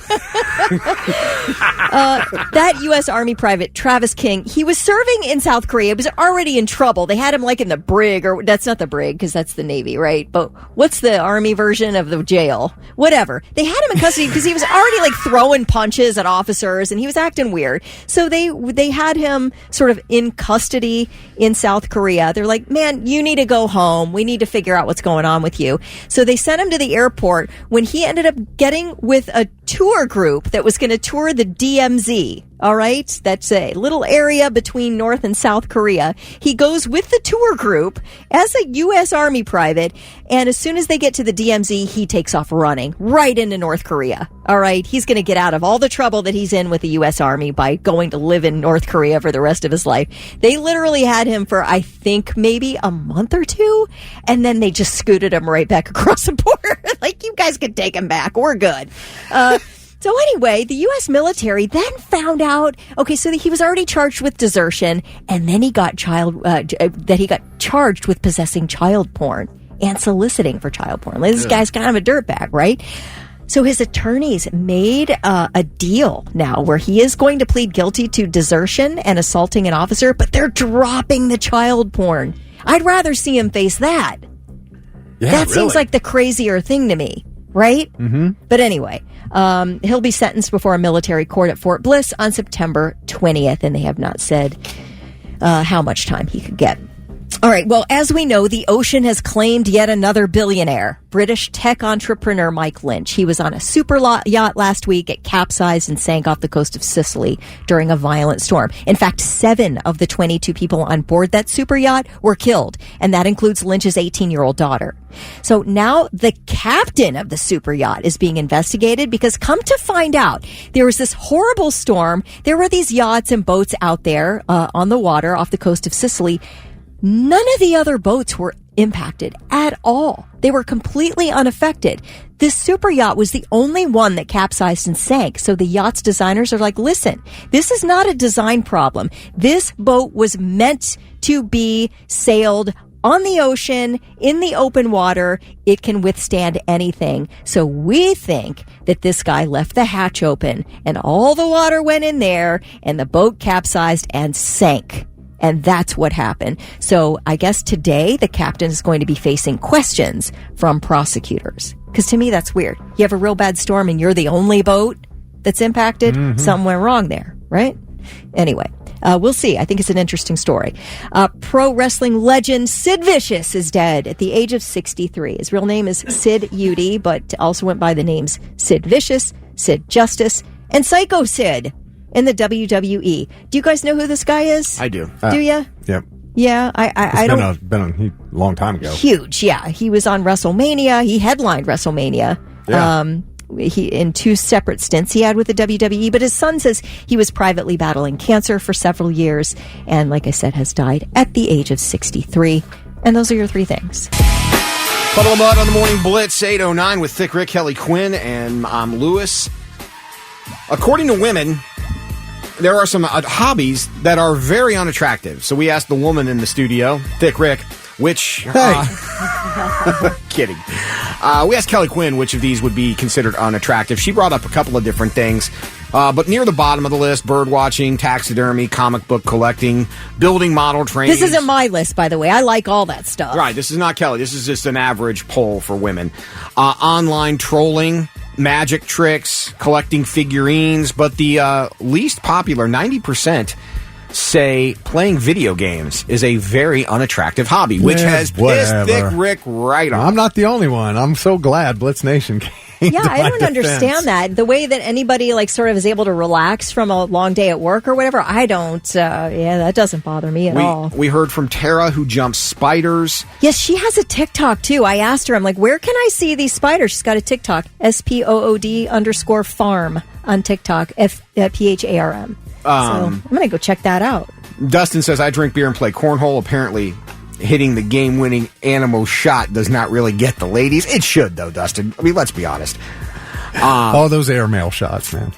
That U.S. Army private, Travis King, he was serving in South Korea. He was already in trouble. They had him like in the brig, or that's not the brig because that's the Navy, right? But what's the Army version of the jail? Whatever. They had him in custody because he was already like throwing punches at officers and he was acting weird. So they had him sort of in custody in South Korea. They're like, "Man, you need to go home. We need to figure out what's going on with you." So they sent him to the airport when he ended up getting with a tour group that was going to tour the DMZ. All right. That's a little area between North and South Korea. He goes with the tour group as a U.S. Army private. And as soon as they get to the DMZ, he takes off running right into North Korea. All right. He's going to get out of all the trouble that he's in with the U.S. Army by going to live in North Korea for the rest of his life. They literally had him for, I think, maybe a month or two. And then they just scooted him right back across the border. Like, you guys can take him back. We're good. So anyway, the U.S. military then found out, okay, so he was already charged with desertion, and then he got charged with possessing child porn and soliciting for child porn. Like, this guy's kind of a dirtbag, right? So his attorneys made a deal now where he is going to plead guilty to desertion and assaulting an officer, but they're dropping the child porn. I'd rather see him face that. Yeah, that seems like the crazier thing to me, right? Mm-hmm. But anyway, he'll be sentenced before a military court at Fort Bliss on September 20th, and they have not said how much time he could get. All right. Well, as we know, the ocean has claimed yet another billionaire, British tech entrepreneur Mike Lynch. He was on a super yacht last week. It capsized and sank off the coast of Sicily during a violent storm. In fact, 7 of the 22 people on board that super yacht were killed, and that includes Lynch's 18-year-old daughter. So now the captain of the super yacht is being investigated because, come to find out, there was this horrible storm. There were these yachts and boats out there on the water off the coast of Sicily. None of the other boats were impacted at all. They were completely unaffected. This super yacht was the only one that capsized and sank. So the yacht's designers are like, listen, this is not a design problem. This boat was meant to be sailed on the ocean, in the open water. It can withstand anything. So we think that this guy left the hatch open and all the water went in there and the boat capsized and sank. And that's what happened. So I guess today the captain is going to be facing questions from prosecutors. Because to me, that's weird. You have a real bad storm and you're the only boat that's impacted. Mm-hmm. Something went wrong there, right? Anyway, we'll see. I think it's an interesting story. Pro wrestling legend Sid Vicious is dead at the age of 63. His real name is Sid Udy, but also went by the names Sid Vicious, Sid Justice, and Psycho Sid in the WWE. Do you guys know who this guy is? I do. Do you? Yep. Yeah, I don't. It's been a long time ago. Huge, yeah. He was on WrestleMania. He headlined WrestleMania. Yeah. He in 2 separate stints he had with the WWE, but his son says he was privately battling cancer for several years, and like I said, has died at the age of 63. And those are your 3 things. Puddle of Mud on the Morning Blitz, 8:09 with Thick Rick, Kelly Quinn, and I'm Lewis. According to women, there are some hobbies that are very unattractive. So we asked the woman in the studio, Thick Rick, which... kidding. We asked Kelly Quinn which of these would be considered unattractive. She brought up a couple of different things. But near the bottom of the list, bird watching, taxidermy, comic book collecting, building model training. This isn't my list, by the way. I like all that stuff. Right, this is not Kelly. This is just an average poll for women. Online trolling, magic tricks, collecting figurines, but the least popular, 90%, say playing video games is a very unattractive hobby, which has pissed Thick Rick right off. I'm not the only one. I'm so glad Blitz Nation came. Yeah, I don't understand that. The way that anybody sort of is able to relax from a long day at work or whatever, I don't. That doesn't bother me at all. We heard from Tara, who jumps spiders. Yes, she has a TikTok too. I asked her, I'm like, where can I see these spiders? She's got a TikTok, SPOOD_farm on TikTok, PHARM. So I'm going to go check that out. Dustin says, I drink beer and play cornhole. Apparently, hitting the game-winning Animo shot does not really get the ladies. It should, though, Dustin. I mean, let's be honest. All those airmail shots, man.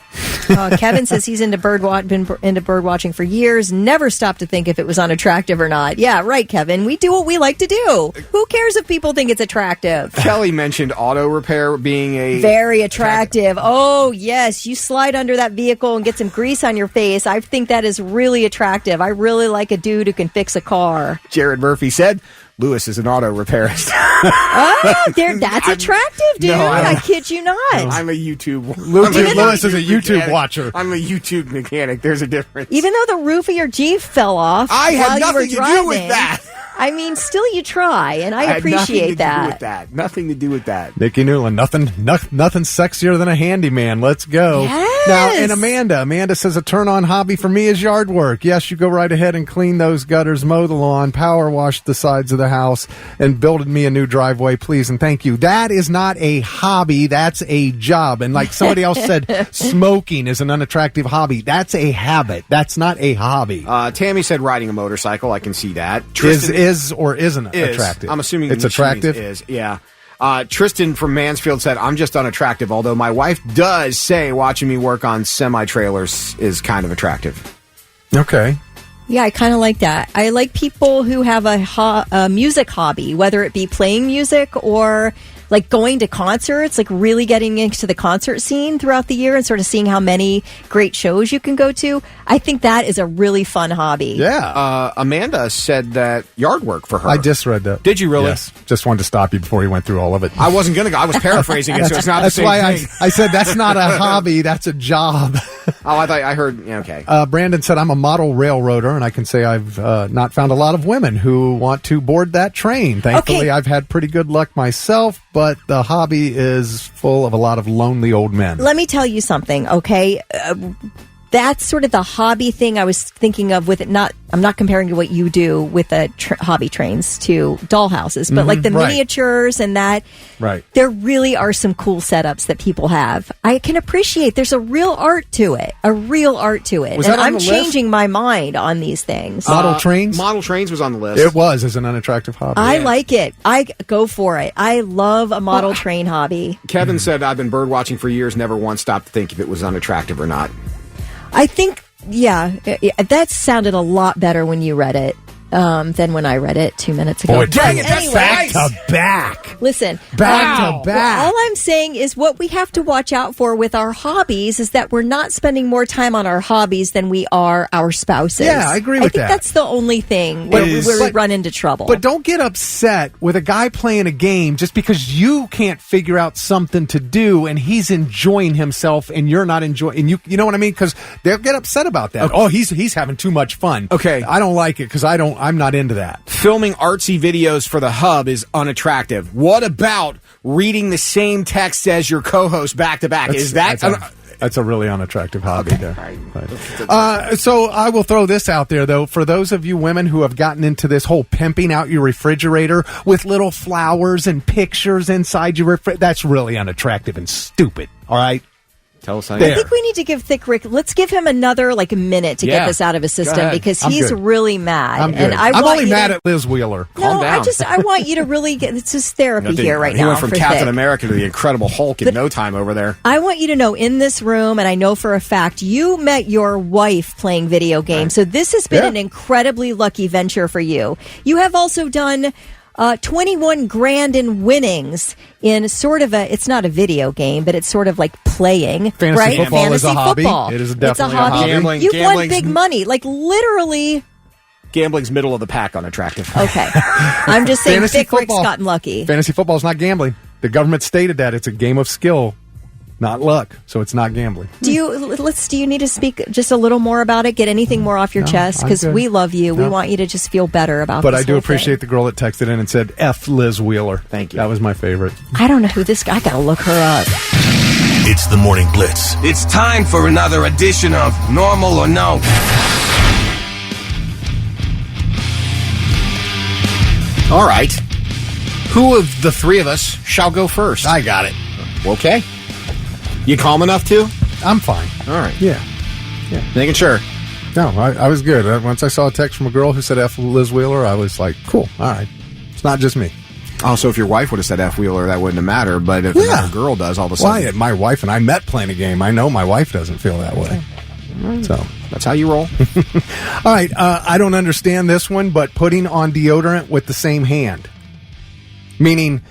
Kevin says he's been into bird watching for years. Never stopped to think if it was unattractive or not. Yeah, right, Kevin. We do what we like to do. Who cares if people think it's attractive? Kelly mentioned auto repair being a very attractive. Oh yes, you slide under that vehicle and get some grease on your face. I think that is really attractive. I really like a dude who can fix a car. Jared Murphy said Lewis is an auto repairist. That's attractive, dude. No, I kid you not. I'm a YouTube. Lewis is a YouTube watcher. I'm a YouTube mechanic. There's a difference. Even though the roof of your Jeep fell off, I had nothing to do with that. I mean, still you try, and I appreciate that. Nothing to do with that. Nikki Newland, nothing sexier than a handyman. Let's go. Yes. Now, and Amanda says a turn-on hobby for me is yard work. Yes, you go right ahead and clean those gutters, mow the lawn, power wash the sides of the house, and build me a new driveway, please, and thank you. That is not a hobby. That's a job. And like somebody else said, smoking is an unattractive hobby. That's a habit. That's not a hobby. Tammy said riding a motorcycle. I can see that. Is or isn't attractive? I'm assuming it's attractive. Yeah. Tristan from Mansfield said, I'm just unattractive, although my wife does say watching me work on semi-trailers is kind of attractive. Okay. Yeah, I kind of like that. I like people who have a music hobby, whether it be playing music or like going to concerts, like really getting into the concert scene throughout the year and sort of seeing how many great shows you can go to. I think that is a really fun hobby. Yeah. Amanda said that yard work for her. I just read that. Did you really? Yes. Just wanted to stop you before you went through all of it. I wasn't going to go. I was paraphrasing it, so it's not the same thing. I said that's not a hobby. That's a job. Oh, I heard. Okay. Brandon said, I'm a model railroader, and I can say I've not found a lot of women who want to board that train. Thankfully, I've had pretty good luck myself, but the hobby is full of a lot of lonely old men. Let me tell you something, okay? That's sort of the hobby thing I was thinking of with it. I'm not comparing to what you do with the hobby trains to dollhouses, but like the miniatures and that. Right. There really are some cool setups that people have. I can appreciate there's a real art to it. Was and that on I'm the list? changing my mind on these things. Model trains? Model trains was on the list. It was as an unattractive hobby. I like it. I go for it. I love a model train hobby. Kevin said, I've been bird watching for years, never once stopped to think if it was unattractive or not. I think, that sounded a lot better when you read it than when I read it 2 minutes ago. Boy, dang it, Anyway, back to back. Listen, Back to back. All I'm saying is what we have to watch out for with our hobbies is that we're not spending more time on our hobbies than we are our spouses. Yeah, I agree with I think that. that's the only thing where we run into trouble. But don't get upset with a guy playing a game just because you can't figure out something to do and he's enjoying himself and you're not enjoying. And you know what I mean? Because they'll get upset about that. Okay. Oh, he's having too much fun. Okay, I don't like it because I'm not into that. Filming artsy videos for the hub is unattractive. What about reading the same text as your co-host back to back? Is that... That's a really unattractive hobby there. Right. So I will throw this out there, though. For those of you women who have gotten into this whole pimping out your refrigerator with little flowers and pictures inside your refrigerator, that's really unattractive and stupid, all right? Tell us how I think we need to give Thick Rick, let's give him another minute to get this out of his system because he's really mad. I'm good. And I'm only mad at Liz Wheeler. Calm down. I want you to really get, it's just therapy here right now. He went from for Captain Thick. America to the Incredible Hulk in no time over there. I want you to know in this room, and I know for a fact, you met your wife playing video games. So this has been an incredibly lucky venture for you. You have also done 21 grand in winnings in sort of it's not a video game, but it's sort of like playing. Fantasy football Fantasy is a hobby. football. It is definitely a hobby. You've won big money, like literally. Gambling's middle of the pack unattractive. Okay. I'm just saying Thick Rick's gotten lucky. Fantasy football is not gambling. The government stated that. It's a game of skill, not luck. So it's not gambling. Do you need to speak just a little more about it? Get anything more off your chest? Because we love you. We want you to just feel better about But this I do whole appreciate thing. the girl that texted in and said, F Liz Wheeler. Thank you. That was my favorite. I don't know who this guy. I got to look her up. It's the Morning Blitz. It's time for another edition of Normal or No. All right. Who of the three of us shall go first? I got it. Okay. You calm enough to? I'm fine. All right. Yeah. Making sure. No, I was good. Once I saw a text from a girl who said F Liz Wheeler, I was like, cool. All right. It's not just me. Also, if your wife would have said F Wheeler, that wouldn't have mattered. But if another girl does, all of a sudden. Well, my wife and I met playing a game. I know my wife doesn't feel that way. So that's how you roll. All right. I don't understand this one, but putting on deodorant with the same hand. Meaning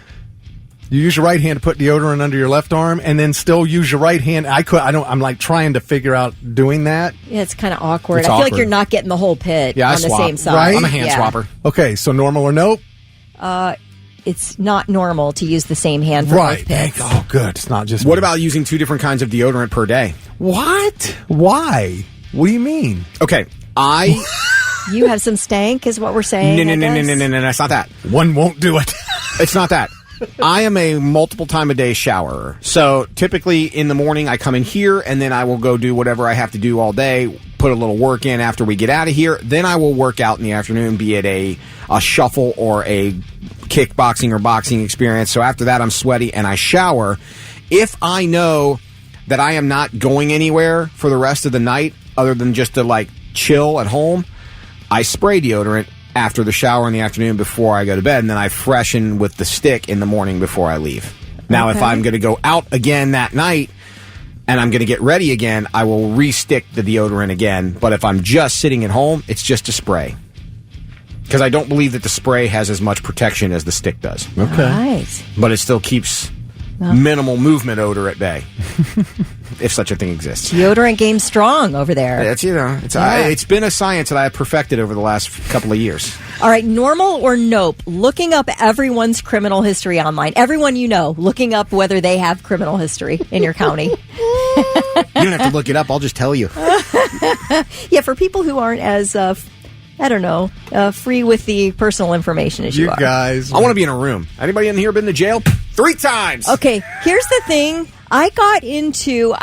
you use your right hand to put deodorant under your left arm and then still use your right hand. I'm like trying to figure out doing that. Yeah, it's kind of awkward. It's I feel awkward. like you're not getting the whole pit on the same side. Right? I'm a hand swapper. Okay, so normal or nope? It's not normal to use the same hand for both pits. Oh, good. It's not just What about using 2 different kinds of deodorant per day? What? Why? What do you mean? Okay, You have some stank, is what we're saying. No, it's not that. One won't do it. It's not that. I am a multiple time a day showerer. So typically in the morning I come in here and then I will go do whatever I have to do all day, put a little work in after we get out of here. Then I will work out in the afternoon, be it a shuffle or a kickboxing or boxing experience. So after that I'm sweaty and I shower. If I know that I am not going anywhere for the rest of the night other than just to chill at home, I spray deodorant after the shower in the afternoon before I go to bed, and then I freshen with the stick in the morning before I leave. Now, if I'm going to go out again that night and I'm going to get ready again, I will re-stick the deodorant again. But if I'm just sitting at home, it's just a spray. Because I don't believe that the spray has as much protection as the stick does. Okay. Right. But it still keeps minimal movement odor at bay, if such a thing exists. Deodorant game strong over there. It's it's been a science that I have perfected over the last couple of years. All right, normal or nope? Looking up everyone's criminal history online. Everyone you know, looking up whether they have criminal history in your county. don't have to look it up. I'll just tell you. Yeah, for people who aren't as, free with the personal information as you are. Guys. I want to be in a room. Anybody in here been to jail? 3 times. Okay, here's the thing. I got into...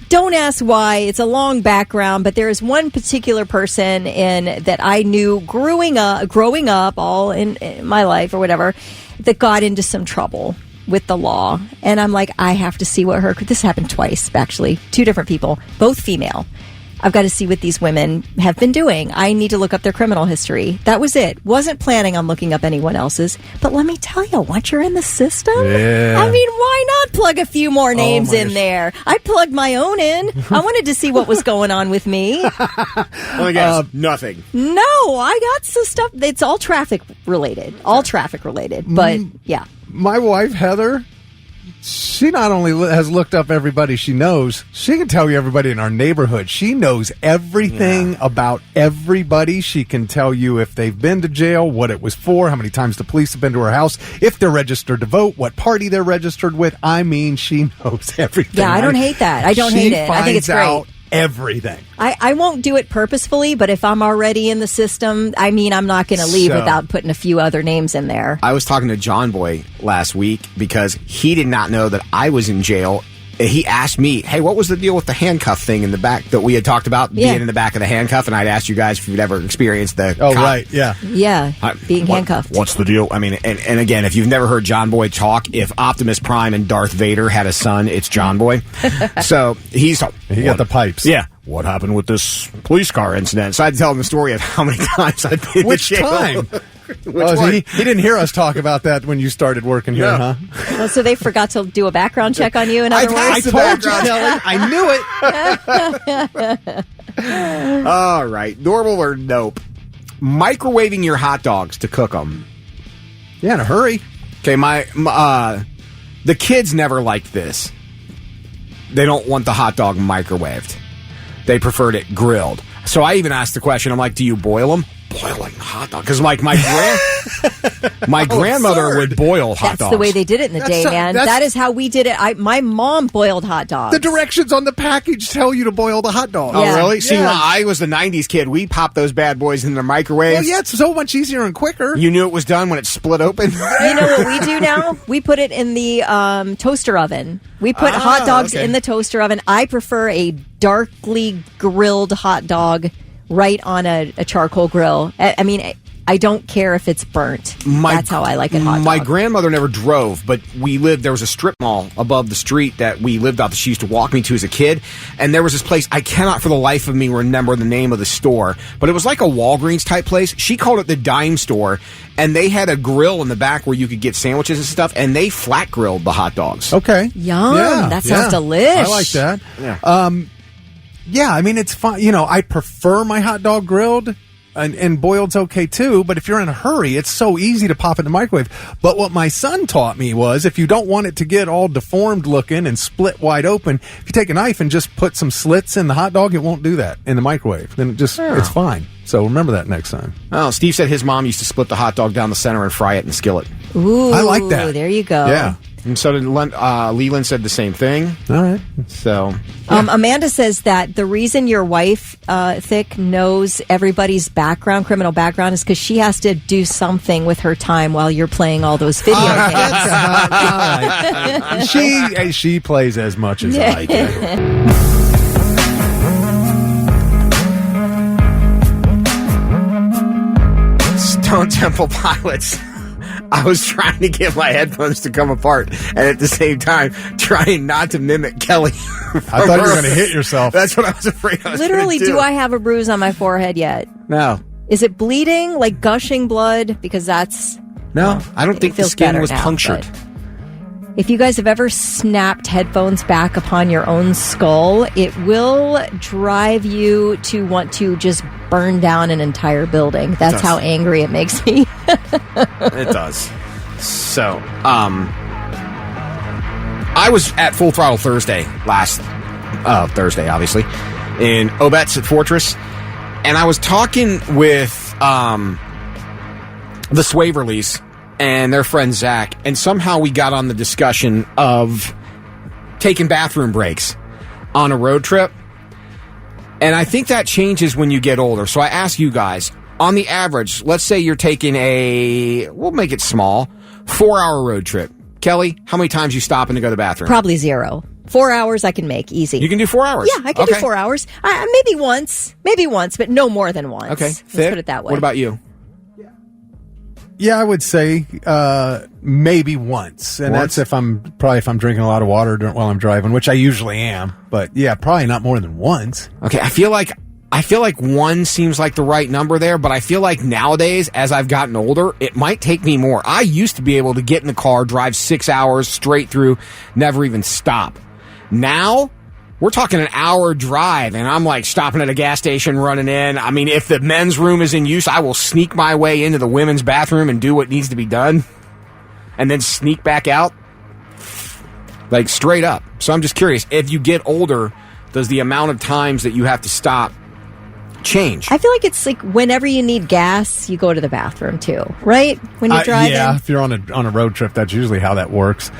Don't ask why. It's a long background, but there is one particular person that I knew growing up all in my life or whatever, that got into some trouble with the law. And I'm like, I have to see what this happened twice, actually. 2 different people, both female. I've got to see what these women have been doing. I need to look up their criminal history. That was it. Wasn't planning on looking up anyone else's. But let me tell you, once you're in the system, I mean, why not plug a few more names in there? I plugged my own in. I wanted to see what was going on with me. Well, guys, nothing. No, I got some stuff. It's all traffic related. But, yeah. My wife, Heather... She not only has looked up everybody she knows, she can tell you everybody in our neighborhood. She knows everything about everybody. She can tell you if they've been to jail, what it was for, how many times the police have been to her house, if they're registered to vote, what party they're registered with. I mean, she knows everything. Yeah, I don't hate that. I don't hate it. I think it's great. Everything. I won't do it purposefully, but if I'm already in the system, I mean, I'm not going to leave without putting a few other names in there. I was talking to John Boy last week because he did not know that I was in jail. He asked me, hey, what was the deal with the handcuff thing in the back that we had talked about being in the back of the handcuff? And I'd asked you guys if you'd ever experienced the right, yeah. Yeah, being handcuffed. What's the deal? I mean, and again, if you've never heard John Boy talk, if Optimus Prime and Darth Vader had a son, it's John Boy. So he got the pipes. Yeah. What happened with this police car incident? So I'd tell him the story of how many times I'd been Which in jail. time? He didn't hear us talk about that when you started working here, huh? Well, so they forgot to do a background check on you, in other words? I told you, Kelly. I knew it. All right. Normal or nope? Microwaving your hot dogs to cook them. Yeah, in a hurry. Okay, the kids never liked this. They don't want the hot dog microwaved. They preferred it grilled. So I even asked the question, I'm like, do you boil them? Boiling hot dog. Because like my grandmother would boil hot dogs. That's the way they did it in the day, man. That is how we did it. My mom boiled hot dogs. The directions on the package tell you to boil the hot dog. Oh, really? Yeah. See, I was the 90s kid. We popped those bad boys in the microwave. Well, yeah, it's so much easier and quicker. You knew it was done when it split open? You know what we do now? We put it in the toaster oven. We put hot dogs in the toaster oven. I prefer a darkly grilled hot dog right on a charcoal grill. I mean, I don't care if it's burnt. That's how I like it hot dog. My grandmother never drove, but there was a strip mall above the street that we lived off that she used to walk me to as a kid. And there was this place, I cannot for the life of me remember the name of the store, but it was like a Walgreens type place. She called it the Dime Store, and they had a grill in the back where you could get sandwiches and stuff, and they flat grilled the hot dogs. Okay. Yum. Yeah, that sounds delicious. I like that. Yeah. Yeah, I mean, it's fine. You know, I prefer my hot dog grilled, and boiled's okay too, but if you're in a hurry, it's so easy to pop it in the microwave. But what my son taught me was, if you don't want it to get all deformed looking and split wide open, if you take a knife and just put some slits in the hot dog, it won't do that in the microwave. Then it's fine. So remember that next time. Oh, Steve said his mom used to split the hot dog down the center and fry it in the skillet. Ooh, I like that. There you go. Yeah. And so did Leland said the same thing. All right. So, yeah. Amanda says that the reason your wife, Thick, knows everybody's criminal background, is because she has to do something with her time while you're playing all those video games. She plays as much as I do. Stone Temple Pilots. I was trying to get my headphones to come apart, and at the same time, trying not to mimic Kelly. I thought you were going to hit yourself. That's what I was afraid I was Literally, do I have a bruise on my forehead yet? No. Is it bleeding, like gushing blood? Because that's... No, I don't think the skin was punctured. If you guys have ever snapped headphones back upon your own skull, it will drive you to want to just burn down an entire building. That's how angry it makes me. It does. So, I was at Full Throttle Thursday Thursday, obviously, in Obet's at Fortress, and I was talking with the Swaverleys and their friend Zach, and somehow we got on the discussion of taking bathroom breaks on a road trip. And I think that changes when you get older. So I ask you guys, on the average, let's say you're taking we'll make it small, 4-hour road trip. Kelly, how many times you stopping to go to the bathroom? Probably 0. 4 hours I can make easy. You can do 4 hours? Yeah, I can do 4 hours. Maybe once, but no more than once. Okay, let's put it that way. What about you? Yeah, I would say maybe once, and that's if I'm drinking a lot of water while I'm driving, which I usually am. But yeah, probably not more than once. Okay, I feel like 1 seems like the right number there, but I feel like nowadays, as I've gotten older, it might take me more. I used to be able to get in the car, drive 6 hours straight through, never even stop. Now, we're talking an hour drive, and I'm like stopping at a gas station, running in. I mean, if the men's room is in use, I will sneak my way into the women's bathroom and do what needs to be done, and then sneak back out, like straight up. So I'm just curious, if you get older, does the amount of times that you have to stop change? I feel like it's like whenever you need gas, you go to the bathroom too, right? When you're driving. Yeah, if you're on a road trip, that's usually how that works.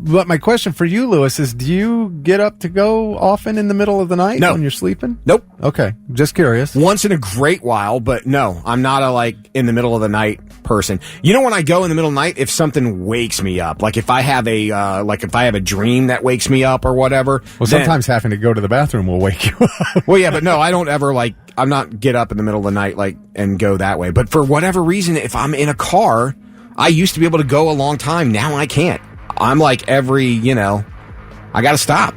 But my question for you, Lewis, is do you get up to go often in the middle of the night when you're sleeping? Nope. Okay, just curious. Once in a great while, but no, I'm not a in the middle of the night person. You know, when I go in the middle of the night, if something wakes me up, like if I have a dream that wakes me up or whatever. Well, sometimes having to go to the bathroom will wake you up. Well, yeah, but no, I don't ever I'm not get up in the middle of the night and go that way. But for whatever reason, if I'm in a car, I used to be able to go a long time. Now I can't. I'm like I got to stop.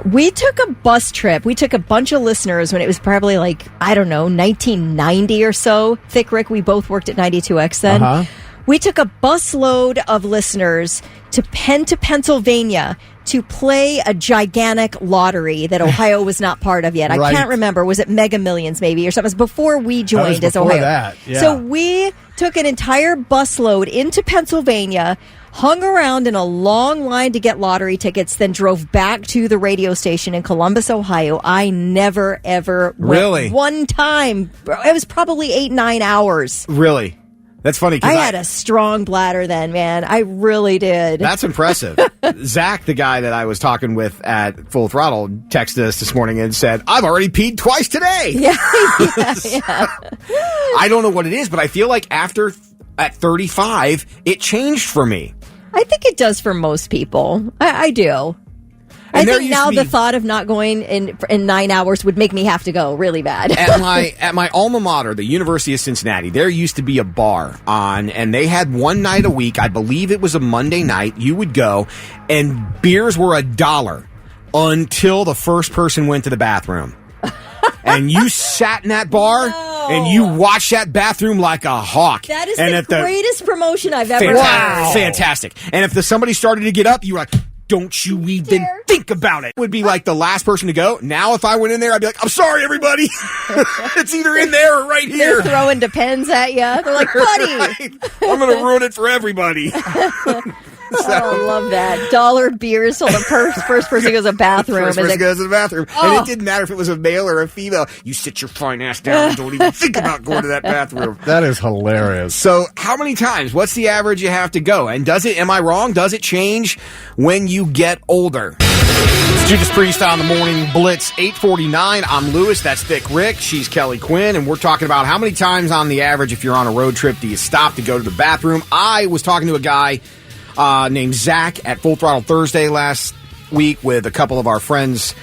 We took a bus trip. We took a bunch of listeners when it was probably 1990 or so. Thick Rick, we both worked at 92X then. Uh-huh. We took a busload of listeners to Pennsylvania to play a gigantic lottery that Ohio was not part of yet. Right. I can't remember. Was it Mega Millions maybe or something? It was before we joined as before Ohio. That. Yeah. So we took an entire busload into Pennsylvania, hung around in a long line to get lottery tickets, then drove back to the radio station in Columbus, Ohio. I never, ever Really? went one time. It was probably 8-9 hours. Really? That's funny. I had a strong bladder then, man. I really did. That's impressive. Zach, the guy that I was talking with at Full Throttle, texted us this morning and said, I've already peed twice today. Yeah. I don't know what it is, but I feel like at 35, it changed for me. I think it does for most people. I do. I think now the thought of not going in 9 hours would make me have to go really bad. At my alma mater, the University of Cincinnati, there used to be a bar and they had one night a week. I believe it was a Monday night. You would go, and beers were $1 until the first person went to the bathroom. And you sat in that bar and you watched that bathroom like a hawk. That is the greatest promotion I've ever had. Fantastic. And if somebody started to get up, you were like, don't you even think about it. Would be like the last person to go. Now, if I went in there, I'd be like, I'm sorry, everybody. It's either in there or right here. They're throwing Depends at you. They're like, buddy. Right. I'm going to ruin it for everybody. Oh, I love that. $1 beers till the first person goes to the bathroom. First person goes to the bathroom. Oh. And it didn't matter if it was a male or a female. You sit your fine ass down and don't even think about going to that bathroom. That is hilarious. So how many times? What's the average you have to go? And am I wrong? Does it change when you get older? It's Judas Priest on the Morning Blitz, 8:49. I'm Lewis. That's Thick Rick. She's Kelly Quinn. And we're talking about how many times on the average, if you're on a road trip, do you stop to go to the bathroom? I was talking to a guy named Zach at Full Throttle Thursday last week with a couple of our friends,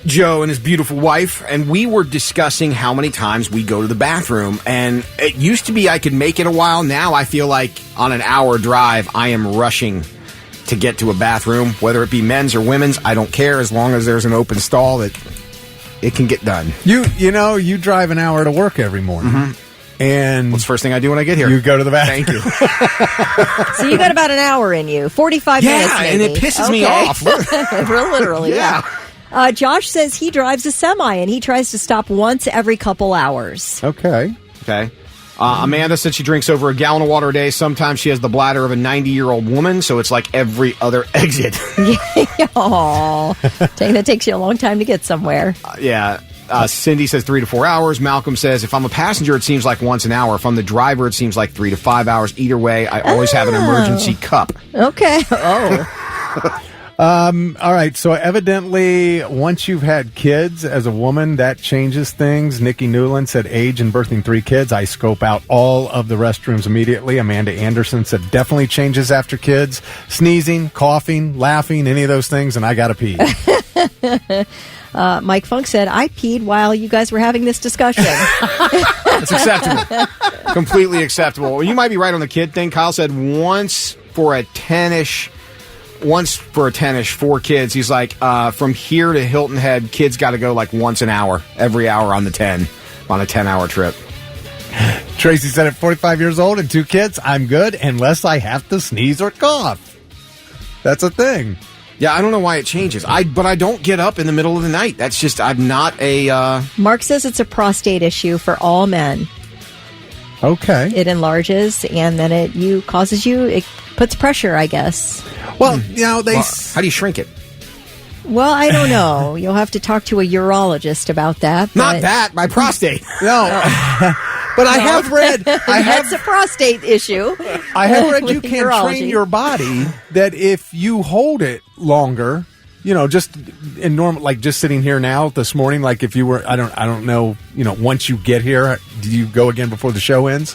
Joe and his beautiful wife, and we were discussing how many times we go to the bathroom. And it used to be I could make it a while. Now I feel like on an hour drive, I am rushing to get to a bathroom, whether it be men's or women's. I don't care as long as there's an open stall that it can get done. You drive an hour to work every morning. Mm-hmm. And what's the first thing I do when I get here? You go to the bathroom. Thank you. So you got about an hour in you. 45 minutes maybe. And it pisses me off. Literally, yeah. Josh says he drives a semi and he tries to stop once every couple hours. Okay. Amanda said she drinks over a gallon of water a day. Sometimes she has the bladder of a 90-year-old woman, so it's like every other exit. Aww. Dang, that takes you a long time to get somewhere. Cindy says 3 to 4 hours. Malcolm says, if I'm a passenger, it seems like once an hour. If I'm the driver, it seems like 3 to 5 hours. Either way, I always have an emergency cup. Okay. All right. So evidently, once you've had kids as a woman, that changes things. Nikki Newland said, age and birthing 3 kids, I scope out all of the restrooms immediately. Amanda Anderson said, definitely changes after kids. Sneezing, coughing, laughing, any of those things, and I got to pee. Mike Funk said, I peed while you guys were having this discussion. That's acceptable. Completely acceptable. Well, you might be right on the kid thing. Kyle said once for a 10-ish, 4 kids. He's like, from here to Hilton Head, kids got to go like once an hour, every hour on a 10-hour trip. Tracy said, at 45 years old and 2 kids, I'm good unless I have to sneeze or cough. That's a thing. Yeah, I don't know why it changes. But I don't get up in the middle of the night. That's just, I'm not a... Mark says it's a prostate issue for all men. Okay. It enlarges, and then it puts pressure, I guess. Well, how do you shrink it? Well, I don't know. You'll have to talk to a urologist about that. Not that, my prostate. No. But I have read... That's a prostate issue. I have read you can train your body that if you hold it longer, just in normal, like just sitting here now this morning, like if you were, I don't know, once you get here, do you go again before the show ends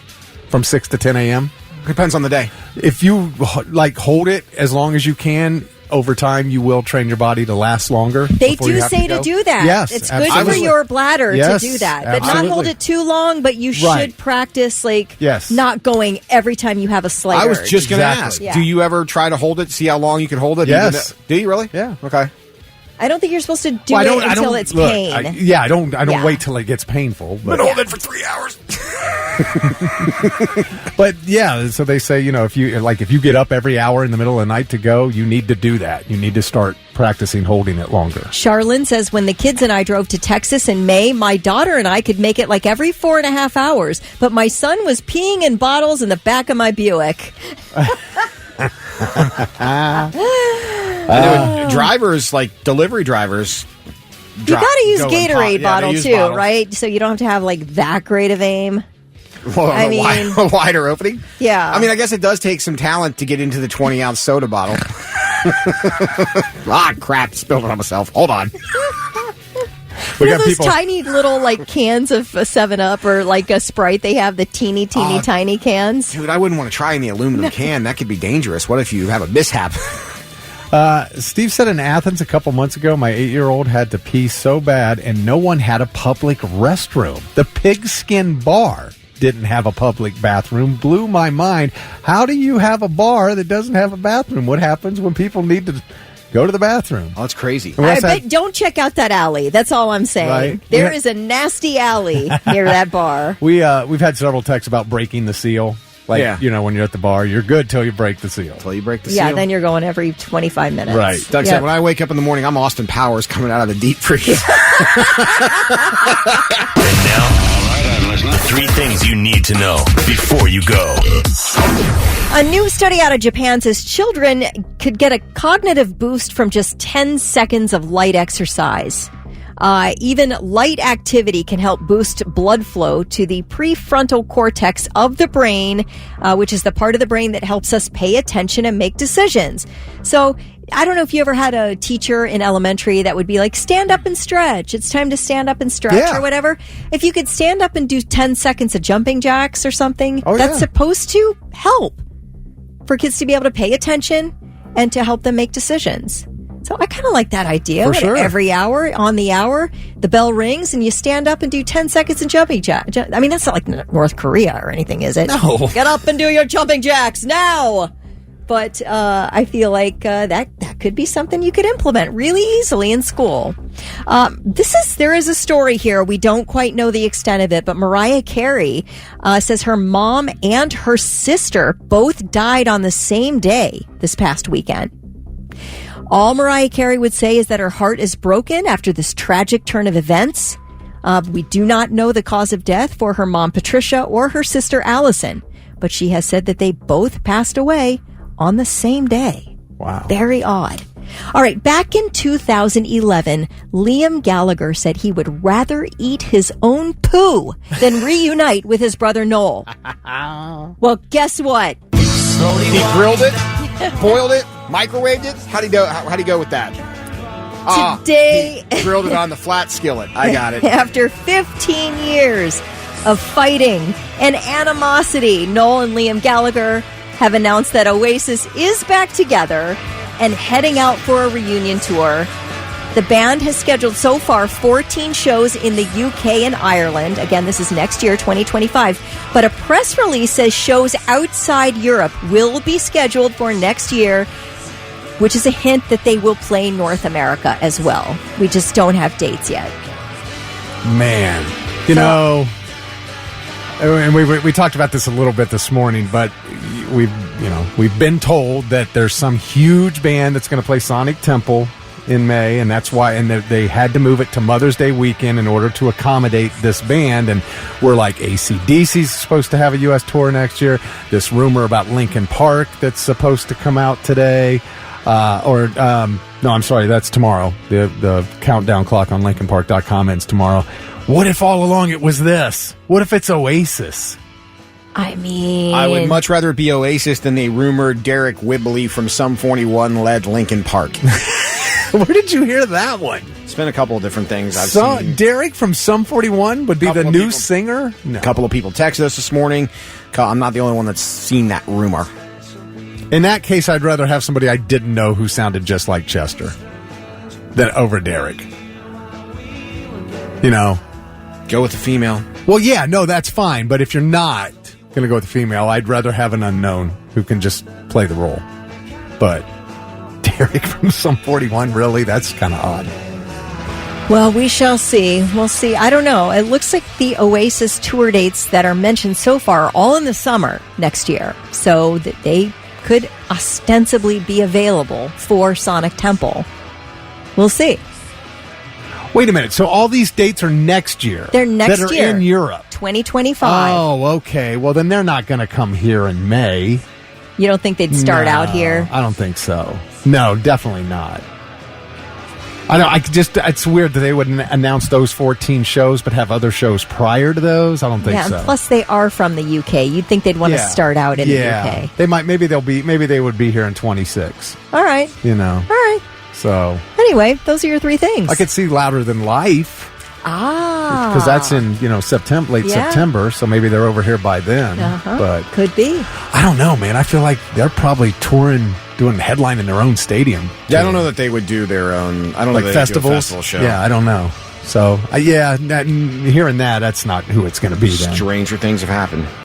from 6 to 10 a.m.? Depends on the day. If you hold it as long as you can, over time you will train your body to last longer. They do say to do that. Yes, it's absolutely. good for your bladder to do that, but absolutely. not hold it too long. But you should practice not going every time you have a slight I was just going to ask, Yeah. do you ever try to hold it, see how long you can hold it? Yes. Do you really? Yeah. Okay. I don't think you're supposed to do it until it's pain. I don't wait till it gets painful. But hold it for 3 hours. But yeah, so they say, if you get up every hour in the middle of the night to go, you need to do that. You need to start practicing holding it longer. Charlene says, when the kids and I drove to Texas in May, my daughter and I could make it like every 4.5 hours, but my son was peeing in bottles in the back of my Buick. Drivers, like delivery drivers, you got to use Gatorade bottle too, bottles. Right? So you don't have to have like that great of aim. Well, a wider opening. Yeah. I mean, I guess it does take some talent to get into the 20-ounce soda bottle. Crap! Spilled it on myself. Hold on. We got those tiny little like cans of 7-Up or like a Sprite. They have the teeny tiny cans. Dude, I wouldn't want to try in the aluminum can. That could be dangerous. What if you have a mishap? Steve said in Athens a couple months ago, my 8-year-old had to pee so bad and no one had a public restroom. The Pigskin Bar didn't have a public bathroom. Blew my mind. How do you have a bar that doesn't have a bathroom? What happens when people need to go to the bathroom? Oh, it's crazy. I bet don't check out that alley. That's all I'm saying. Right. There is a nasty alley near that bar. We've had several texts about breaking the seal. Like, when you're at the bar, you're good till you break the seal. Till you break the seal. Yeah, then you're going every 25 minutes. Right. Doug said, when I wake up in the morning, I'm Austin Powers coming out of the deep freeze. And now, all right, I'm listening. 3 things you need to know before you go. A new study out of Japan says children could get a cognitive boost from just 10 seconds of light exercise. Even light activity can help boost blood flow to the prefrontal cortex of the brain, which is the part of the brain that helps us pay attention and make decisions. So I don't know if you ever had a teacher in elementary that would be like, stand up and stretch. It's time to stand up and stretch or whatever. If you could stand up and do 10 seconds of jumping jacks or something, that's supposed to help for kids to be able to pay attention and to help them make decisions. So I kind of like that idea. For sure. Every hour, on the hour, the bell rings and you stand up and do 10 seconds of jumping jacks. I mean, that's not like North Korea or anything, is it? No. Get up and do your jumping jacks now. But I feel like that could be something you could implement really easily in school. There is a story here. We don't quite know the extent of it, but Mariah Carey says her mom and her sister both died on the same day this past weekend. All Mariah Carey would say is that her heart is broken after this tragic turn of events. We do not know the cause of death for her mom, Patricia, or her sister, Allison, but she has said that they both passed away on the same day. Wow. Very odd. All right, back in 2011, Liam Gallagher said he would rather eat his own poo than reunite with his brother Noel. Well, guess what? He grilled it, boiled it, Microwaved it? How'd he go with that? Today, he grilled it on the flat skillet. I got it. After 15 years of fighting and animosity, Noel and Liam Gallagher have announced that Oasis is back together and heading out for a reunion tour. The band has scheduled so far 14 shows in the UK and Ireland. Again, this is next year, 2025. But a press release says shows outside Europe will be scheduled for next year, which is a hint that they will play North America as well. We just don't have dates yet. Man, and we talked about this a little bit this morning, but we've been told that there's some huge band that's going to play Sonic Temple in May, and that's why, and they had to move it to Mother's Day weekend in order to accommodate this band. And we're like, AC/DC's supposed to have a U.S. tour next year. This rumor about Linkin Park that's supposed to come out today. No, I'm sorry, that's tomorrow. The countdown clock on LinkinPark.com ends tomorrow. What if all along it was this? What if it's Oasis? I mean, I would much rather it be Oasis than the rumored Derek Whibley from Sum 41 led Linkin Park. Where did you hear that one? It's been a couple of different things I've seen. Derek from Sum 41 would be the new singer? No. A couple of people texted us this morning. I'm not the only one that's seen that rumor. In that case, I'd rather have somebody I didn't know who sounded just like Chester than over Derek. Go with the female. Well, yeah, no, that's fine. But if you're not going to go with the female, I'd rather have an unknown who can just play the role. But Derek from Sum 41, really? That's kind of odd. Well, we shall see. We'll see. I don't know. It looks like the Oasis tour dates that are mentioned so far are all in the summer next year. So that they could ostensibly be available for Sonic Temple. We'll see. Wait a minute. So all these dates are next year? They're next year. That are in Europe? 2025. Oh, okay. Well, then they're not going to come here in May. You don't think they'd start out here? I don't think so. No, definitely not. It's weird that they would announce those 14 shows but have other shows prior to those. I don't think so. And plus they are from the UK. You'd think they'd want to start out in the UK. They might. Maybe they would be here in 26. All right. All right. So anyway, those are your three things. I could see Louder Than Life. Because that's in September, late September, so maybe they're over here by then. But could be. I don't know, man. I feel like they're probably touring, doing headline in their own stadium. Yeah, I don't know that they would do their own. I don't know, festivals. Do a festival show. Yeah, I don't know. So hearing that, that's not who it's going to be. Stranger things have happened.